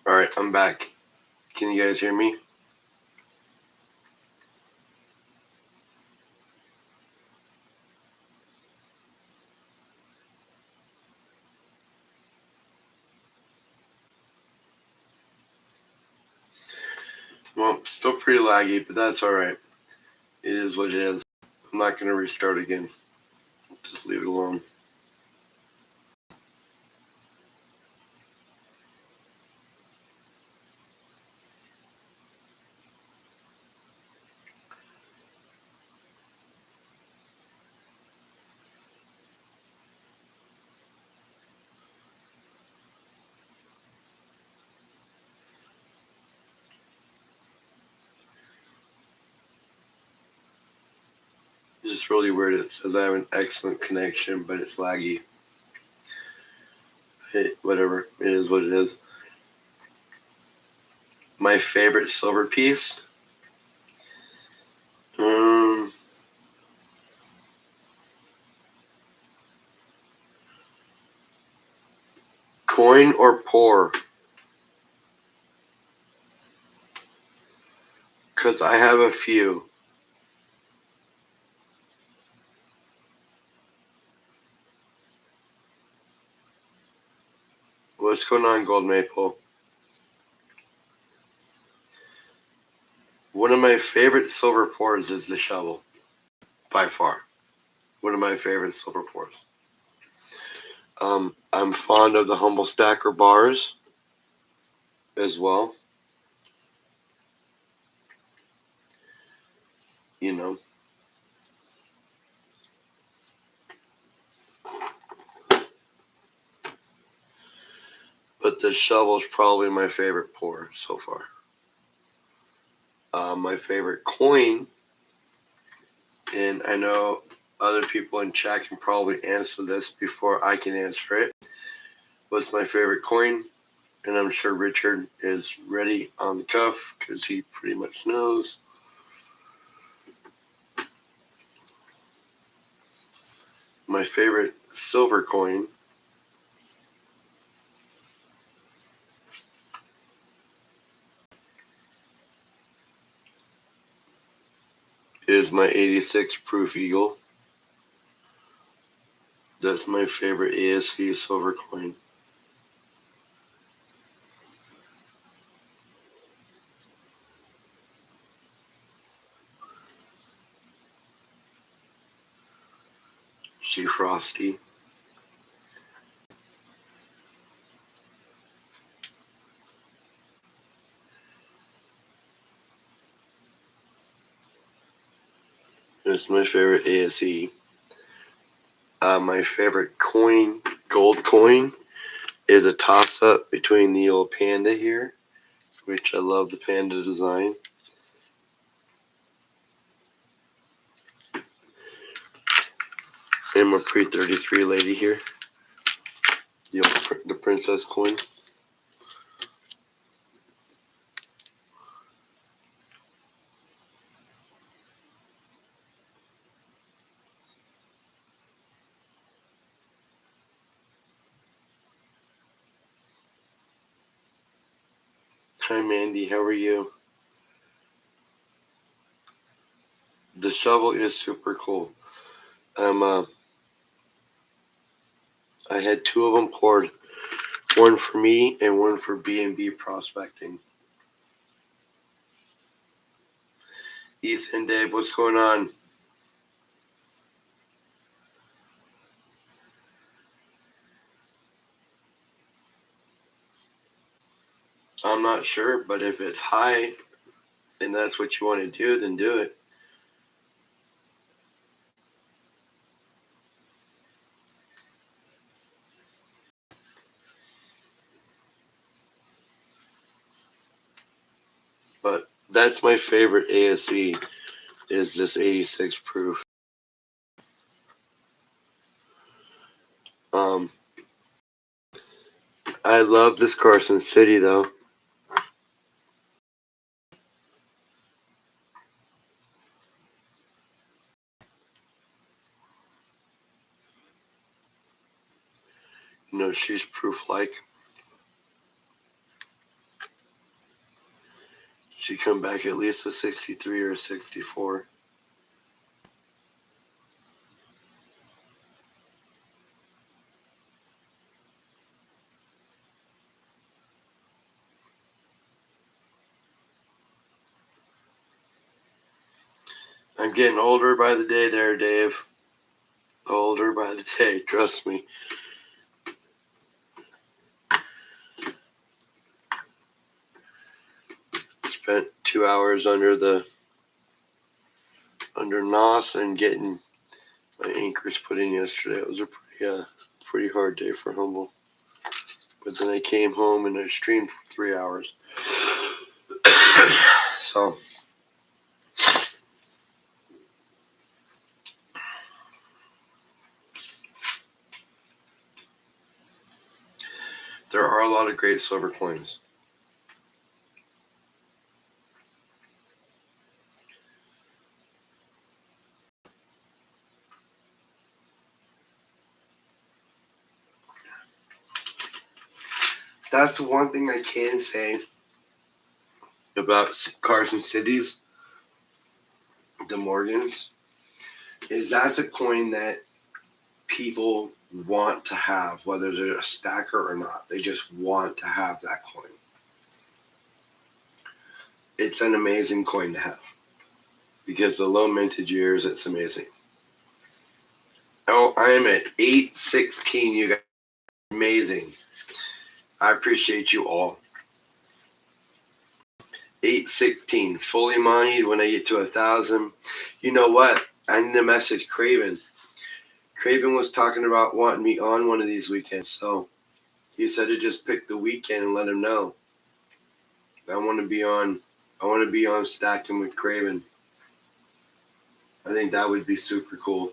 Alright, I'm back. Can you guys hear me? Well, still pretty laggy, but that's alright. It is what it is. I'm not going to restart again. Just leave it alone. It's just really weird. It says I have an excellent connection, but it's laggy. whatever, it is what it is. My favorite silver piece? Coin or pour? Because I have a few. What's going on, Gold Maple? One of my favorite silver pours is the shovel. By far. One of my favorite silver pours. I'm fond of the Humble Stacker bars as well. You know. But the shovel's probably my favorite pour so far. My favorite coin, and I know other people in chat can probably answer this before I can answer it. What's my favorite coin? And I'm sure Richard is ready on the cuff because he pretty much knows. My favorite silver coin is my 86 Proof Eagle. That's my favorite ASC silver coin. She Frosty. It's my favorite ASE. My favorite coin, gold coin, is a toss-up between the old Panda here, which I love the Panda design. And my pre-33 lady here, the princess coin. Hi Mandy, how are you? The shovel is super cool. I had two of them poured, one for me and one for B&B prospecting. Ethan, Dave, what's going on? I'm not sure, but if it's high and that's what you want to do, then do it. But that's my favorite ASE, is this 86 proof. I love this Carson City though. You know, she's proof like. She come back at least a 63 or a 64. I'm getting older by the day there, Dave. Older by the day, trust me. Spent 2 hours under NOS and getting my anchors put in yesterday. It was a pretty hard day for Humble. But then I came home and I streamed for 3 hours. So There are a lot of great silver coins. That's the one thing I can say about Carson Cities, the Morgans, is that's a coin that people want to have, whether they're a stacker or not. They just want to have that coin. It's an amazing coin to have because the low mintage years, it's amazing. Oh, I am at 816, you guys. Amazing. I appreciate you all. 816, fully moneyed. When I get to 1,000, you know what? I need to message Craven. Craven was talking about wanting me on one of these weekends, so he said to just pick the weekend and let him know. I want to be on Stacking with Craven. I think that would be super cool.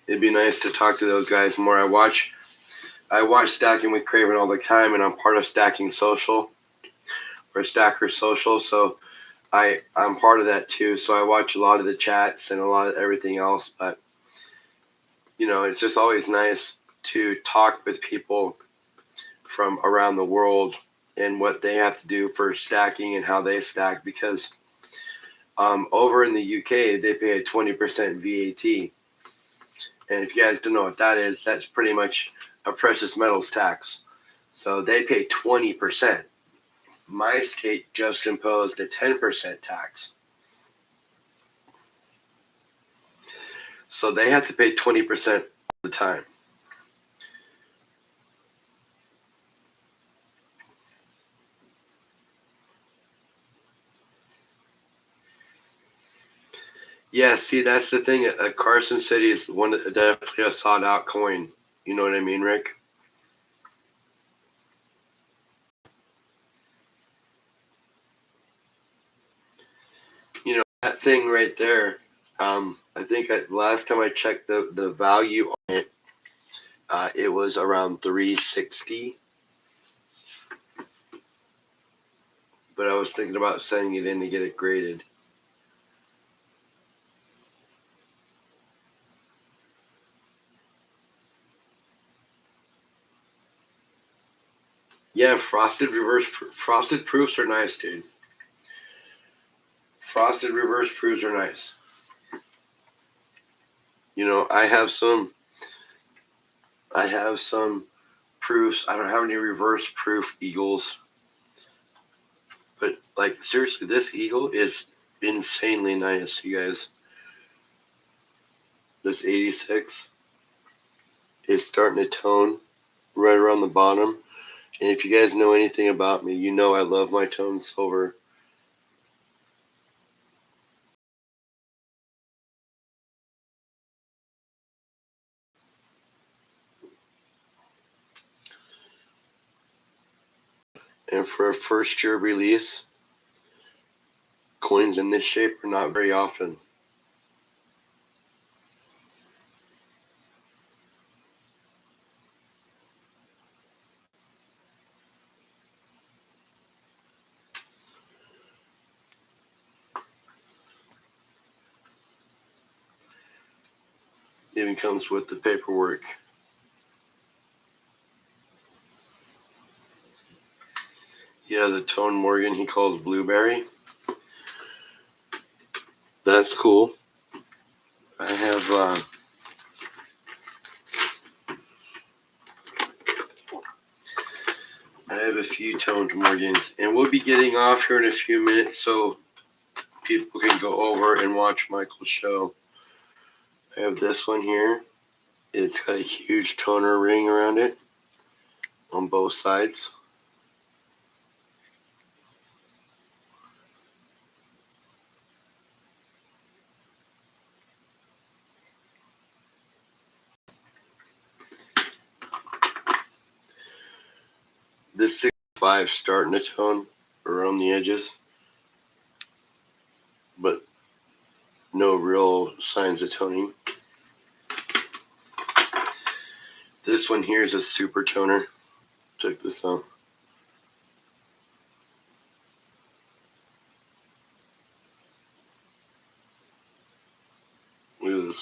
It'd be nice to talk to those guys more. I watch Stacking with Craven all the time, and I'm part of Stacking Social or Stacker Social, so I'm part of that too. So I watch a lot of the chats and a lot of everything else. But it's just always nice to talk with people from around the world and what they have to do for stacking and how they stack, because over in the UK they pay a 20% VAT. And if you guys don't know what that is, that's pretty much a precious metals tax. So they pay 20%. My state just imposed a 10% tax. So they have to pay 20% all the time. Yeah, see, that's the thing. Carson City is definitely a sought out coin. You know what I mean, Rick? That thing right there. I think last time I checked the value on it, it was around 360. But I was thinking about sending it in to get it graded. Yeah, frosted proofs are nice, dude. Frosted reverse proofs are nice. I have some proofs. I don't have any reverse proof eagles. But like seriously, this eagle is insanely nice, you guys. This 86 is starting to tone right around the bottom. And if you guys know anything about me, you know I love my tone silver. And for a first year release, coins in this shape are not very often. It even comes with the paperwork. He has a tone Morgan he calls Blueberry. That's cool. I have a few toned Morgans, and we'll be getting off here in a few minutes so people can go over and watch Michael's show. I have this one here. It's got a huge toner ring around it on both sides. This 65 starting to tone around the edges, but no real signs of toning. This one here is a super toner. Check this out. Look at this.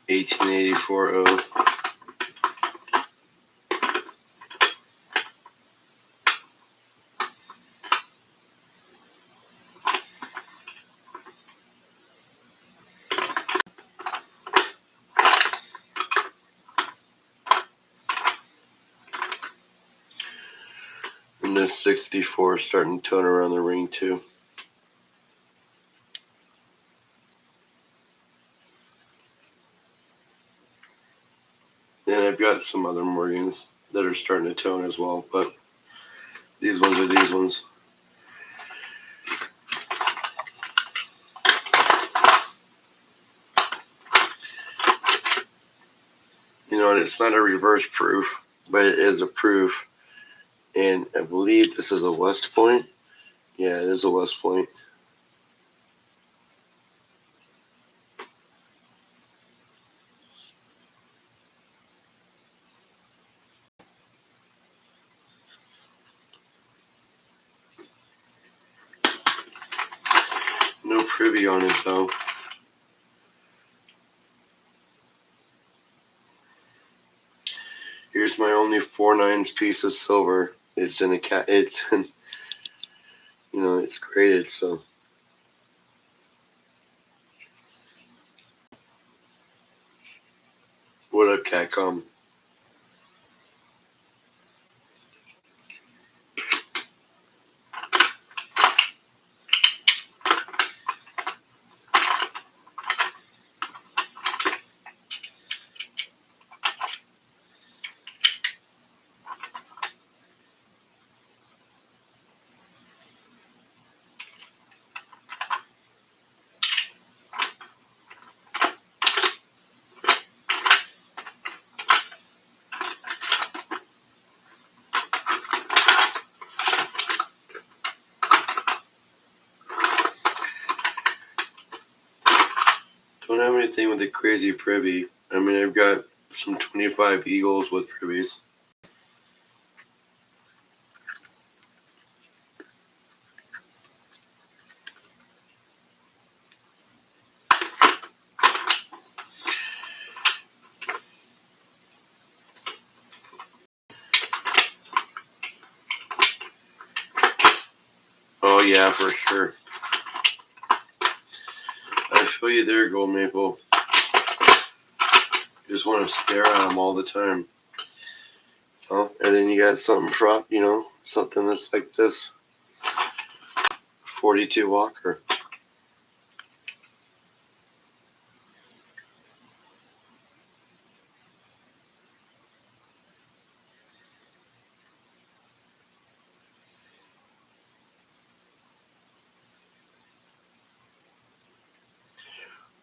$18.84. And this 64 is starting to tone around the ring too. And I've got some other Morgans that are starting to tone as well, but these ones are these ones. You know, and it's not a reverse proof, but it is a proof. And I believe this is a West Point. Yeah, it is a West Point. No privy on it though. Here's my only 4/9 piece of silver. It's in a it's in, you know, it's graded, so. What up, Catcom? Don't have anything with a crazy privy. I mean, I've got some 25 Eagles with privies. Oh yeah, for sure. I feel you there, Gold Maple. You just want to stare at them all the time. Oh, and then you got something front, you know, something that's like this. 42 Walker.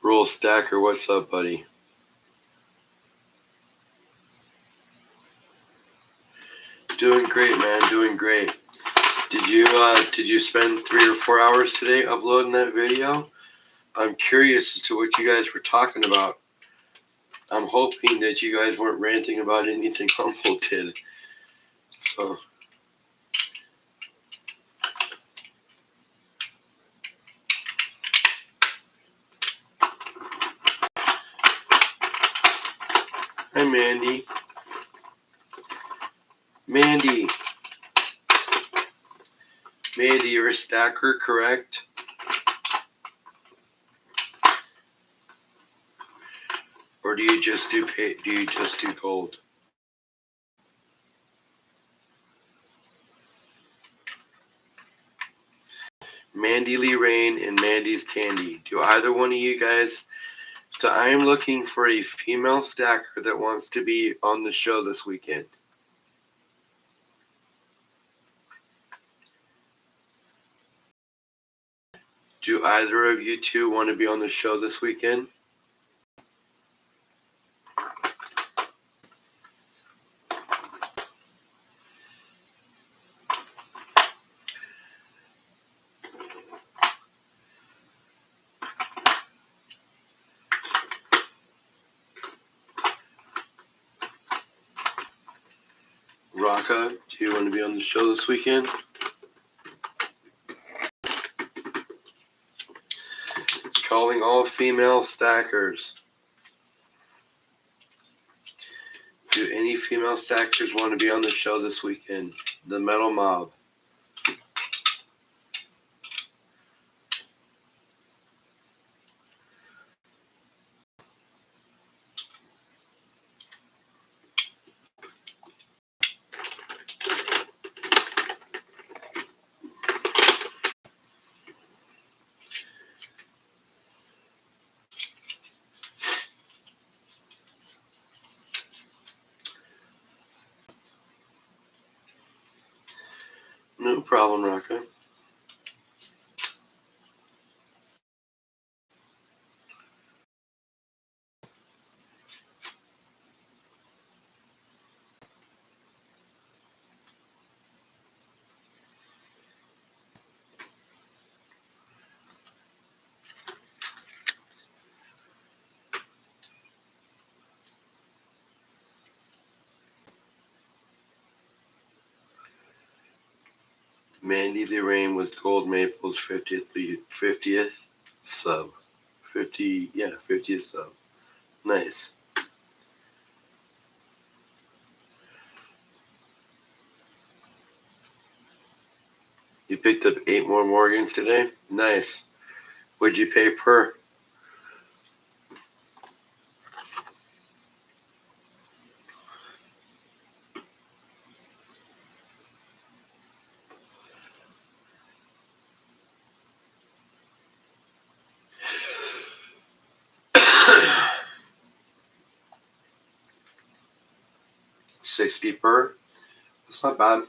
Rule Stacker, what's up, buddy? Doing great, man. Doing great. Did you spend 3 or 4 hours today uploading that video? I'm curious as to what you guys were talking about. I'm hoping that you guys weren't ranting about anything Humble did. So. Hi, Mandy. Mandy, you're a stacker, correct? Or do you just do gold? Mandy Lee Rain and Mandy's Candy. Do either one of you guys? So I am looking for a female stacker that wants to be on the show this weekend. Do either of you two want to be on the show this weekend? Raka, do you want to be on the show this weekend? Calling all female stackers. Do any female stackers want to be on the show this weekend? The Metal Mob. No problem, Raka. Mandy the Rain with Gold Maple's 50th sub. 50th sub. Nice. You picked up 8 more Morgans today? Nice. What'd you pay per? $60 per? That's not bad.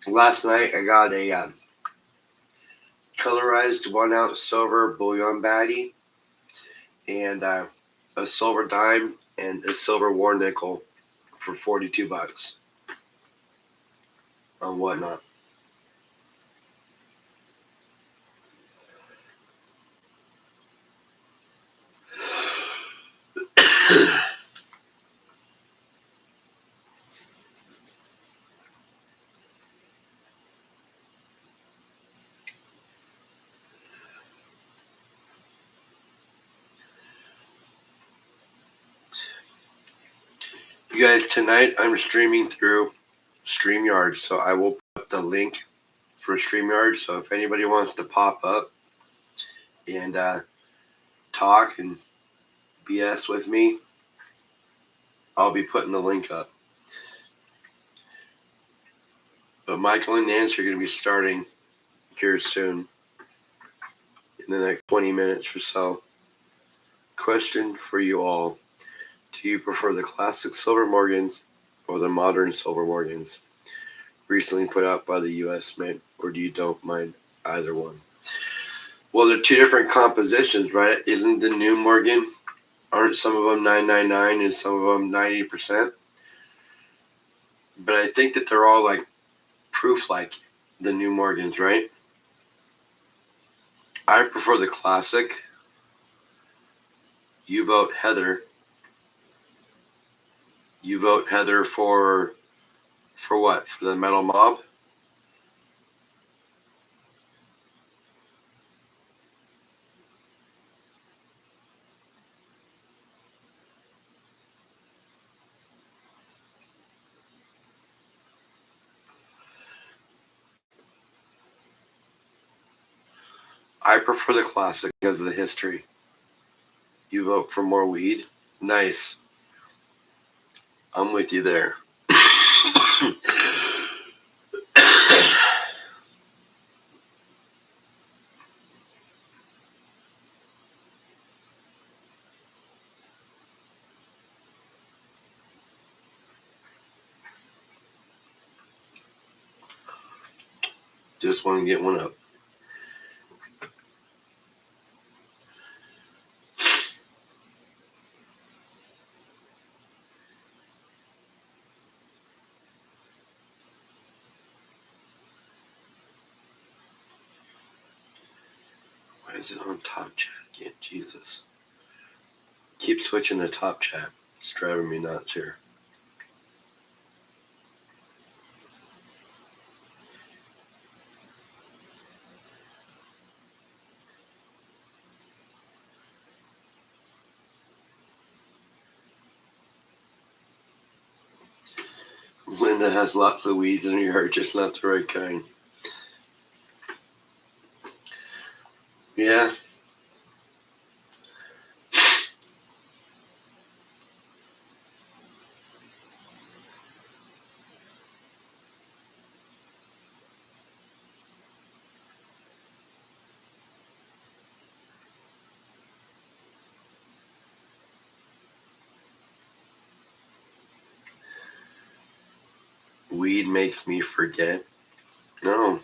Last night I got a colorized 1 ounce silver bullion baddie and a silver dime and a silver war nickel for $42 on Whatnot. You guys, tonight I'm streaming through StreamYard, so I will put the link for StreamYard. So if anybody wants to pop up and talk and BS with me, I'll be putting the link up. But Michael and Nancy are going to be starting here soon, in the next 20 minutes or so. Question for you all. Do you prefer the classic Silver Morgans or the modern Silver Morgans recently put out by the U.S. Mint, or do you don't mind either one? Well, they're 2 different compositions, right? Isn't the new Morgan, aren't some of them 999 and some of them 90%? But I think that they're all like proof like the new Morgans, right? I prefer the classic. You vote Heather. You vote Heather for what? For the Metal Mob? I prefer the classic because of the history. You vote for more weed? Nice. I'm with you there. Just want to get one up. Why is it on top chat again? Jesus. Keep switching to top chat. It's driving me nuts here. Linda has lots of weeds in her yard, just not the right kind. Yeah. Weed makes me forget. No.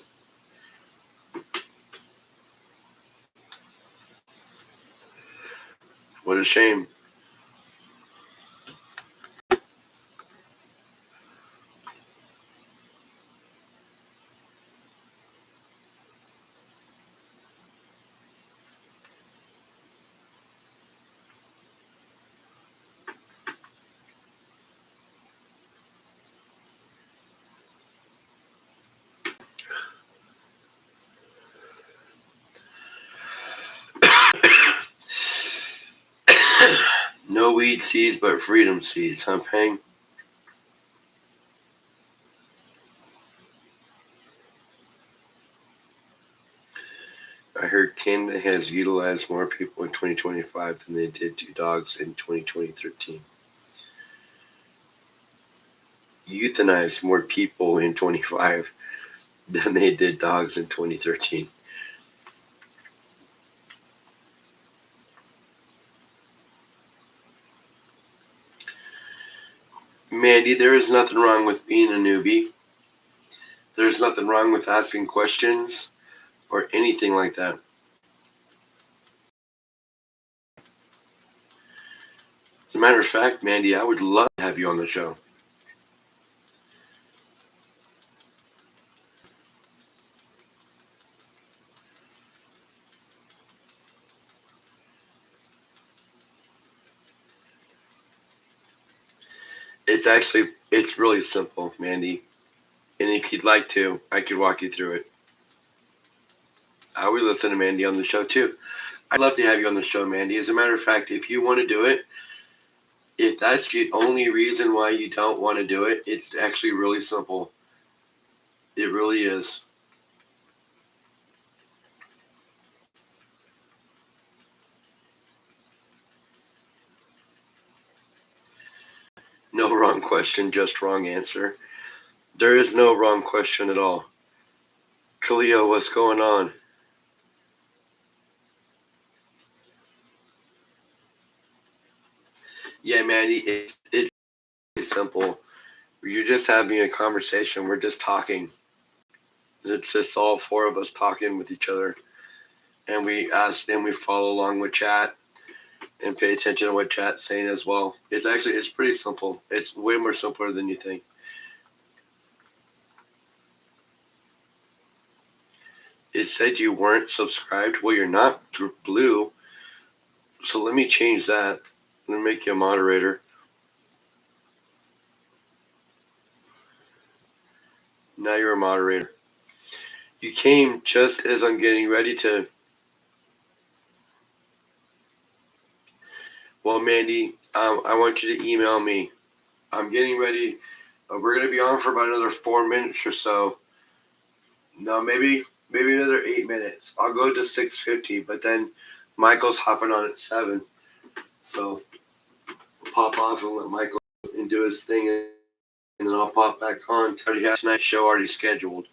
What a shame. No weed seeds, but freedom seeds, huh, Pang? I heard Canada has utilized more people in 2025 than they did to dogs in 2013. Euthanized more people in 25 than they did dogs in 2013. Mandy, there is nothing wrong with being a newbie. There's nothing wrong with asking questions or anything like that. As a matter of fact, Mandy, I would love to have you on the show. It's really simple, Mandy. And if you'd like to, I could walk you through it. I would listen to Mandy on the show too. I'd love to have you on the show, Mandy. As a matter of fact, if you want to do it, if that's the only reason why you don't want to do it, it's actually really simple. It really is. No wrong question, just wrong answer. There is no wrong question at all. Khalil, what's going on? Yeah, Mandy, it's simple. You're just having a conversation. We're just talking. It's just all four of us talking with each other. And we ask and we follow along with chat and pay attention to what chat's saying as well. It's pretty simple. It's way more simpler than you think. It said you weren't subscribed. Well, you're not blue. So let me change that. Let me make you a moderator. Now you're a moderator. You came just as I'm getting ready to. Well, Mandy, I want you to email me. I'm getting ready. We're going to be on for about another 4 minutes or so. No, maybe another 8 minutes. I'll go to 6:50, but then Michael's hopping on at 7. So we'll pop off and let Michael and do his thing, and then I'll pop back on. Already have tonight's show already scheduled.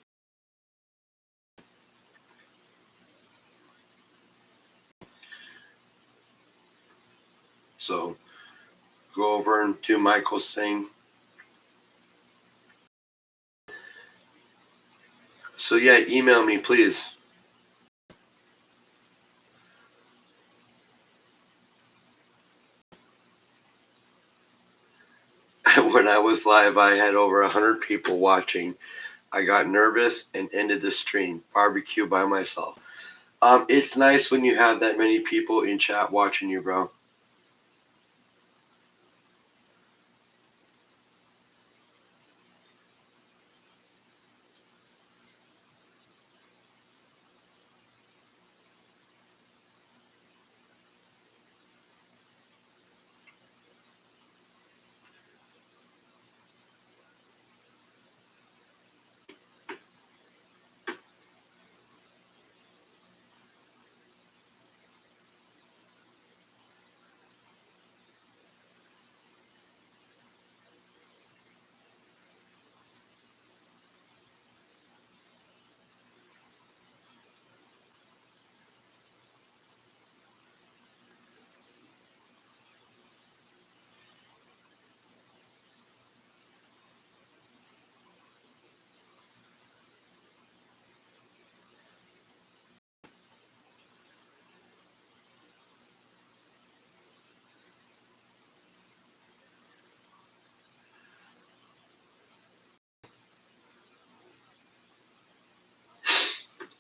So go over and do Michael's thing. So yeah, email me, please. When I was live, I had over 100 people watching. I got nervous and ended the stream. Barbecue by myself. It's nice when you have that many people in chat watching you, bro.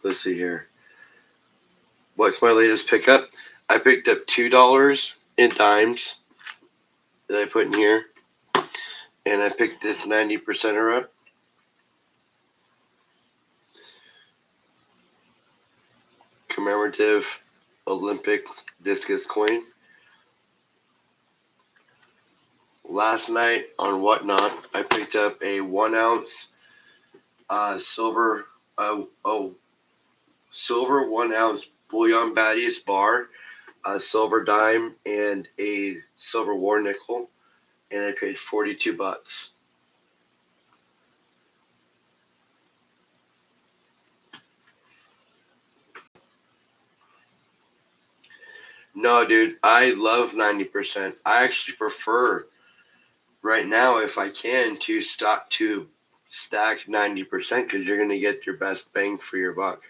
Let's see here. What's my latest pickup? I picked up $2 in dimes that I put in here, and I picked this 90%er up. Commemorative Olympics discus coin. Last night on Whatnot, I picked up a 1 ounce silver 1 ounce bullion baddies bar, a silver dime, and a silver war nickel, and I paid $42. No, dude, I love 90%. I actually prefer right now, if I can, to stack 90% because you're gonna get your best bang for your buck.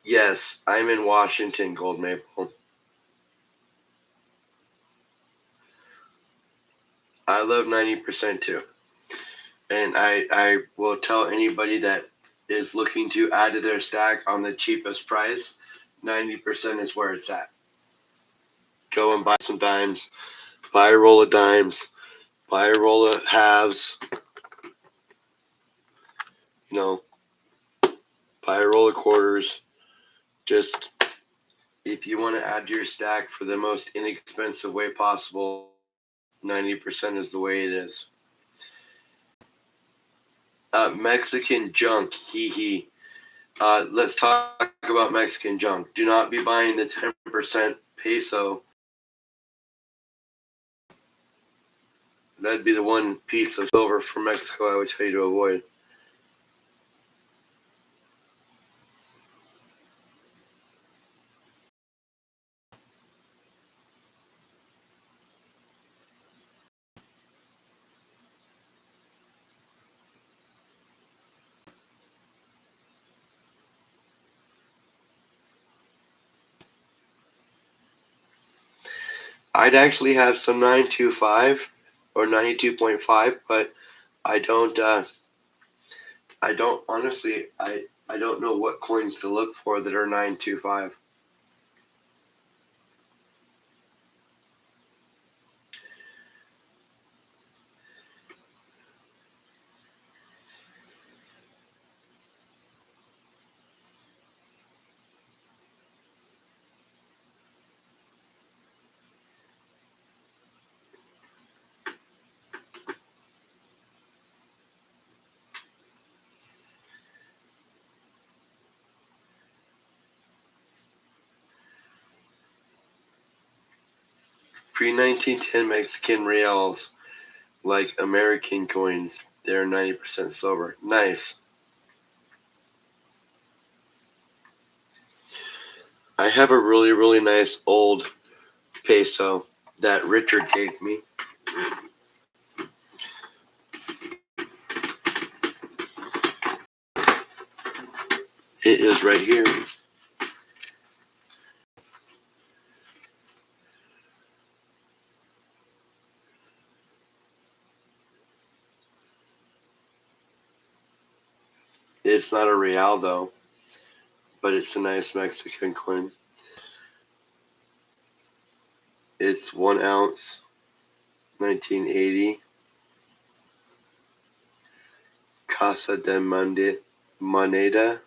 Yes, I'm in Washington, Gold Maple. I love 90% too. And I will tell anybody that is looking to add to their stack on the cheapest price, 90% is where it's at. Go and buy some dimes, buy a roll of dimes, buy a roll of halves, you know, buy a roll of quarters. Just if you want to add to your stack for the most inexpensive way possible, 90% is the way it is. Mexican junk, hee hee. Let's talk about Mexican junk. Do not be buying the 10% peso. That'd be the one piece of silver from Mexico I would tell you to avoid. I'd actually have some 925 or 92.5, but I don't honestly I don't know what coins to look for that are 925. Pre-1910 Mexican reals, like American coins, they're 90% silver. Nice. I have a really nice old peso that Richard gave me. It is right here. It's not a real though, but it's a nice Mexican coin. It's 1 ounce, 1980. Casa de Moneda.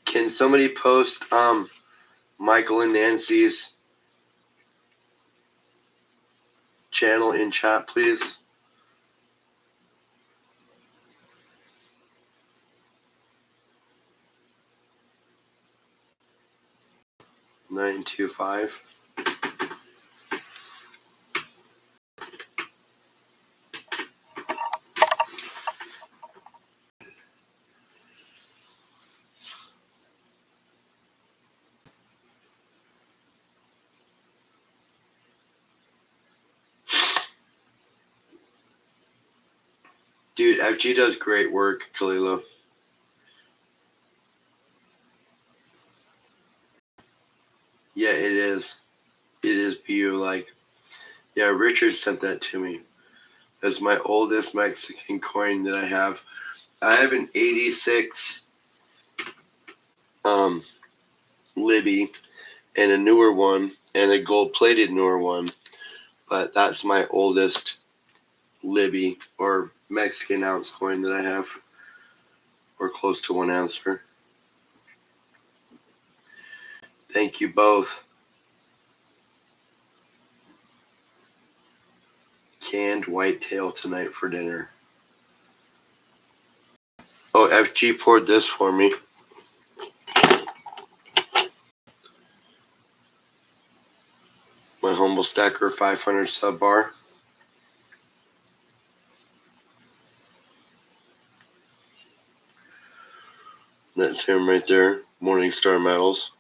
Can somebody post Michael and Nancy's channel in chat, please? $925. Dude, FG does great work, Kalilo. Yeah, it is. It is BU like. Yeah, Richard sent that to me. That's my oldest Mexican coin that I have. I have an 86 Libby and a newer one and a gold-plated newer one. But that's my oldest Libby or Mexican ounce coin that I have. Or close to 1 ounce. Thank you both. Canned whitetail tonight for dinner. Oh, FG poured this for me. My Humble Stacker 500 sub bar. That's him right there. Morningstar Metals.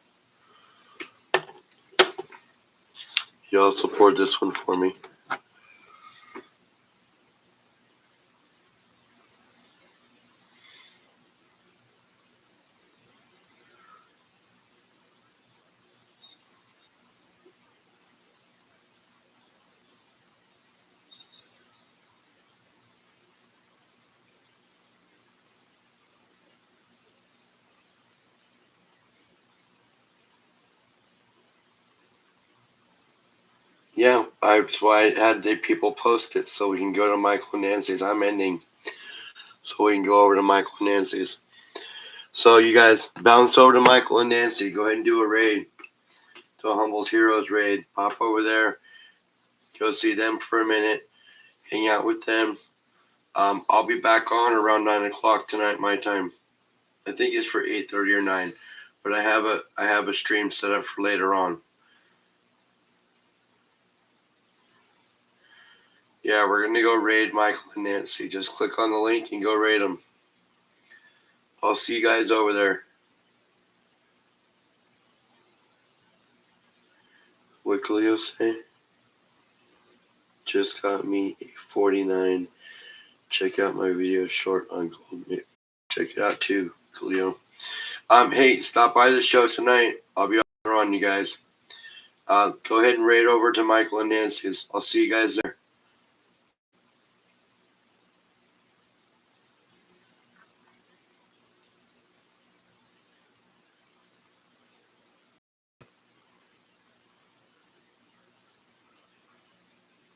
He also poured this one for me. Yeah, that's why I had the people post it so we can go to Michael and Nancy's. I'm ending, so we can go over to Michael and Nancy's. So you guys bounce over to Michael and Nancy. Go ahead and do a raid. Do a Humboldt Heroes raid. Pop over there. Go see them for a minute. Hang out with them. I'll be back on around 9 o'clock tonight, my time. I think it's for 8:30 or 9, but I have a stream set up for later on. Yeah, we're gonna go raid Michael and Nancy. Just click on the link and go raid them. I'll see you guys over there. What Cleo say? Just got me a 49. Check out my video short on gold. Check it out too, Cleo. Hey, stop by the show tonight. I'll be on you guys. Go ahead and raid over to Michael and Nancy's. I'll see you guys there.